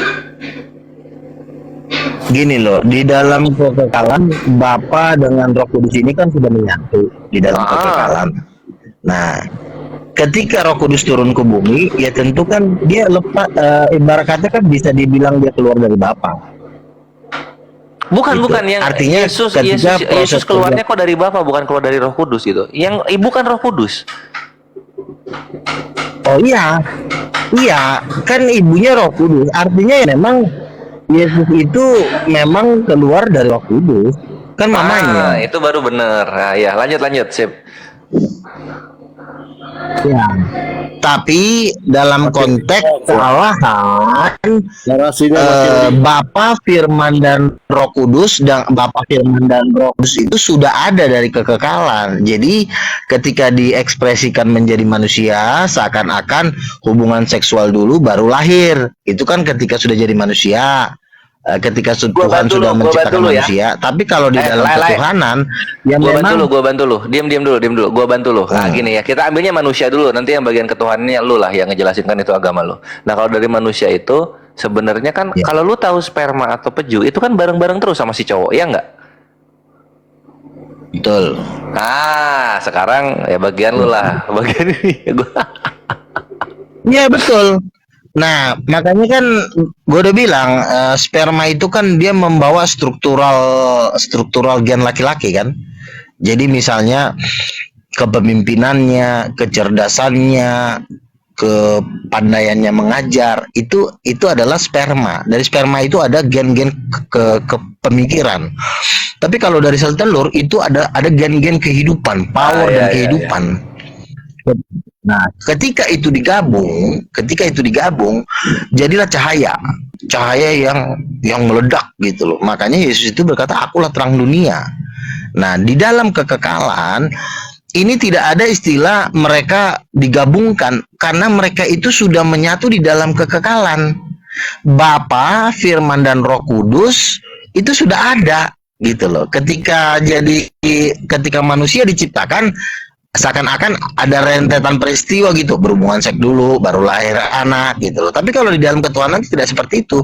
Gini loh, di dalam kekekalan Bapa dengan Roh Kudus ini kan sudah menyatu di dalam kekekalan. Nah, ketika Roh Kudus turun ke bumi, ya tentu kan dia lepas, ibarat kata kan bisa dibilang dia keluar dari Bapa. Bukan Gitu. yang Artinya ketika Yesus keluarnya kok dari Bapa, bukan keluar dari Roh Kudus gitu. Yang ibu kan Roh Kudus. Oh iya, kan ibunya Roh Kudus. Artinya ya memang Yesus itu memang keluar dari Roh Kudus, kan mamanya. Itu baru bener. Nah, ya lanjut sip. Ya. Tapi dalam konteks kesalahan Bapa, Firman dan Roh Kudus dan Bapa, Firman dan Roh Kudus itu sudah ada dari kekekalan. Jadi ketika diekspresikan menjadi manusia, seakan-akan hubungan seksual dulu baru lahir. Itu kan ketika sudah jadi manusia. Ketika Tuhan sudah menciptakan manusia, tapi kalau di dalam ketuhanan, ya memang Gua bantu lu. Diam dulu. Gua bantu lu. Nah, gini ya, kita ambilnya manusia dulu, nanti yang bagian ketuhanannya lu lah yang ngejelasin kan itu agama lu. Nah, kalau dari manusia itu sebenarnya kan kalau lu tahu sperma atau peju itu kan bareng-bareng terus sama si cowok, ya enggak? Betul. Nah, sekarang ya bagian lu lah, bagian ini gua. Ya betul. Nah, makanya kan gue udah bilang sperma itu kan dia membawa struktural gen laki-laki kan. Jadi misalnya kepemimpinannya, kecerdasannya, kepandaiannya mengajar itu adalah sperma. Dari sperma itu ada gen-gen kepemikiran. Tapi kalau dari sel telur itu ada gen-gen kehidupan, power dan kehidupan. Nah, ketika itu digabung, jadilah cahaya yang meledak gitu loh. Makanya Yesus itu berkata, "Akulah terang dunia." Nah, di dalam kekekalan ini tidak ada istilah mereka digabungkan karena mereka itu sudah menyatu di dalam kekekalan. Bapa, Firman dan Roh Kudus itu sudah ada gitu loh. Ketika manusia diciptakan, seakan-akan ada rentetan peristiwa gitu, berhubungan seks dulu baru lahir anak gitu loh. Tapi kalau di dalam ketuhanan tidak seperti itu.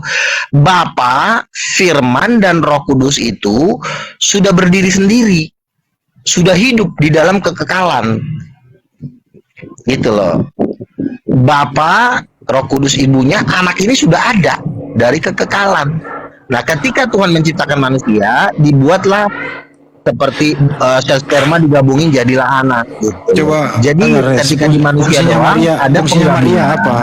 Bapa, Firman dan Roh Kudus itu sudah berdiri sendiri, sudah hidup di dalam kekekalan gitu loh. Bapa, Roh Kudus ibunya, anak ini sudah ada dari kekekalan. Nah, ketika Tuhan menciptakan manusia, dibuatlah seperti sel sperma digabungin jadilah anak gitu. Coba jadi ketika di manusia doang ada fungsinya Maria apa?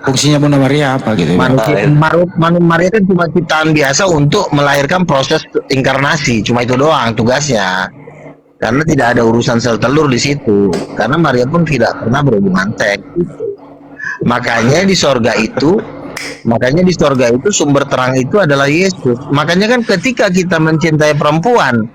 Fungsinya Bunda Maria apa gitu? Maria kan cuma ciptaan biasa untuk melahirkan proses inkarnasi, cuma itu doang tugasnya. karena tidak ada urusan sel telur di situ, karena Maria pun tidak pernah berhubungan seks gitu. Makanya di sorga itu sumber terang itu adalah Yesus. Makanya kan ketika kita mencintai perempuan,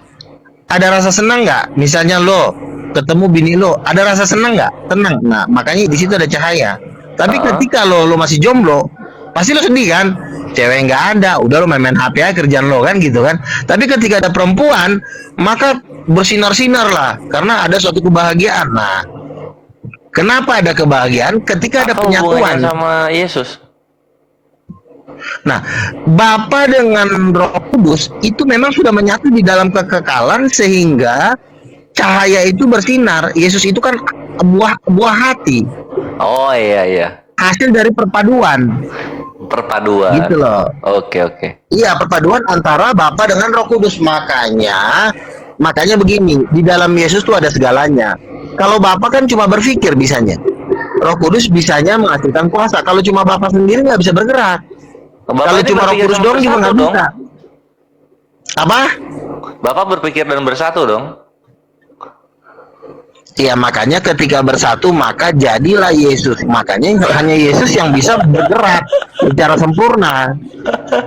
ada rasa senang nggak? Misalnya lo ketemu bini lo, ada rasa senang nggak? Tenang. Nah, makanya di situ ada cahaya. Tapi ketika lo masih jomblo, pasti lo sedih kan? Cewek nggak ada, udah lo main-main HP aja kerjaan lo kan gitu kan. Tapi ketika ada perempuan, maka bersinar-sinar lah, karena ada suatu kebahagiaan. Nah, kenapa ada kebahagiaan? Ketika ada penyatuan sama Yesus. Nah, Bapa dengan Roh Kudus itu memang sudah menyatu di dalam kekekalan sehingga cahaya itu bersinar. Yesus itu kan buah hati. Oh iya. Hasil dari perpaduan. Gitu loh. Oke. Iya, perpaduan antara Bapa dengan Roh Kudus. Makanya begini, di dalam Yesus tuh ada segalanya. Kalau Bapa kan cuma berpikir bisanya. Roh Kudus bisanya menghasilkan kuasa. Kalau cuma Bapa sendiri nggak bisa bergerak. Kalau cuma Roh Kudus doang juga nggak bisa. Apa? Bapak berpikir dan bersatu dong. Ya, makanya ketika bersatu maka jadilah Yesus. Makanya hanya Yesus yang bisa bergerak secara sempurna.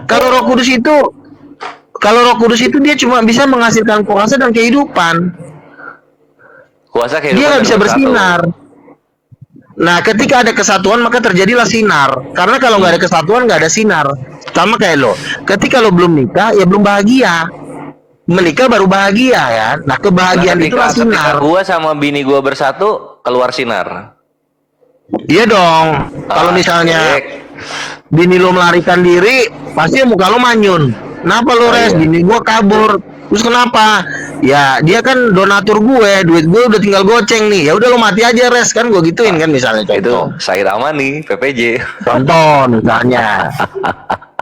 Kalau Roh Kudus itu dia cuma bisa menghasilkan kuasa dan kehidupan. Kuasa kehidupan. Dia nggak dan bisa bersatu. bersinar. Nah, ketika ada kesatuan maka terjadilah sinar. Karena kalau nggak ada kesatuan nggak ada sinar. Sama kayak lo. Ketika lo belum nikah ya belum bahagia. Menikah baru bahagia ya. Nah, kebahagiaan itu sinar. Ketika gua sama bini gua bersatu, keluar sinar. Iya dong. Kalau misalnya bini lo melarikan diri, pasti muka lo manyun. Kenapa lo res? Bini gua kabur. Terus kenapa? Ya dia kan donatur gue, duit gue udah tinggal goceng nih. Ya udah lo mati aja res, kan gue gituin kan misalnya contoh. Itu Said Amani, PPJ. Contoh misalnya.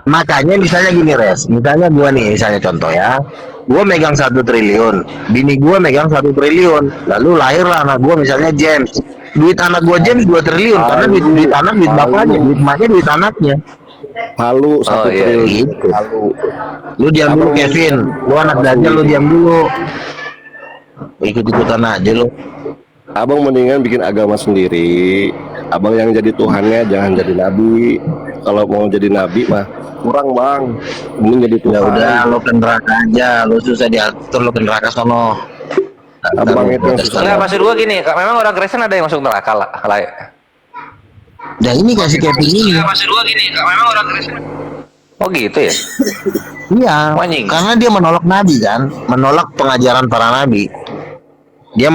Makanya misalnya gini res, misalnya gue nih misalnya contoh ya. Gue megang 1 triliun, bini gue megang 1 triliun, lalu lahirlah anak gue misalnya James. Duit anak gue James 2 triliun, karena duit anak duit bapaknya, duit emaknya duit anaknya. Halu 1 triliun gitu. Lu diam dulu Kevin, lu anak dajjal, lu diam dulu. Ikut-ikutan aja lu. Abang mendingan bikin agama sendiri. Abang yang jadi Tuhannya, jangan jadi nabi. Kalau mau jadi nabi mah kurang bang. Mending jadi Tuhan. Ya udah, lu ke neraka aja, lu susah diatur, lu ke neraka sono. Abang itu yang susah. Enggak, maksud gua gini, memang orang Kristen ada yang masuk neraka lah. Ya ini kasih Kevin ini. Maksud gua gini, memang orang Kristen. Oh gitu ya? Iya, karena dia menolak nabi kan, menolak pengajaran para nabi. Dia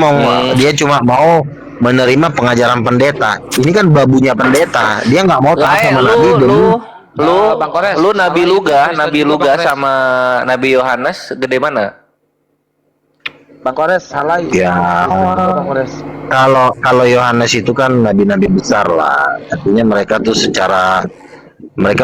cuma mau menerima pengajaran pendeta. Ini kan babunya pendeta. Dia nggak mau taat sama nabi. Lu Nabi Luga sama Nabi Yohanes gede mana? Bang Kores salah. Ya, Bang Kores. kalau Yohanes itu kan nabi-nabi besar lah. Artinya mereka tuh secara mereka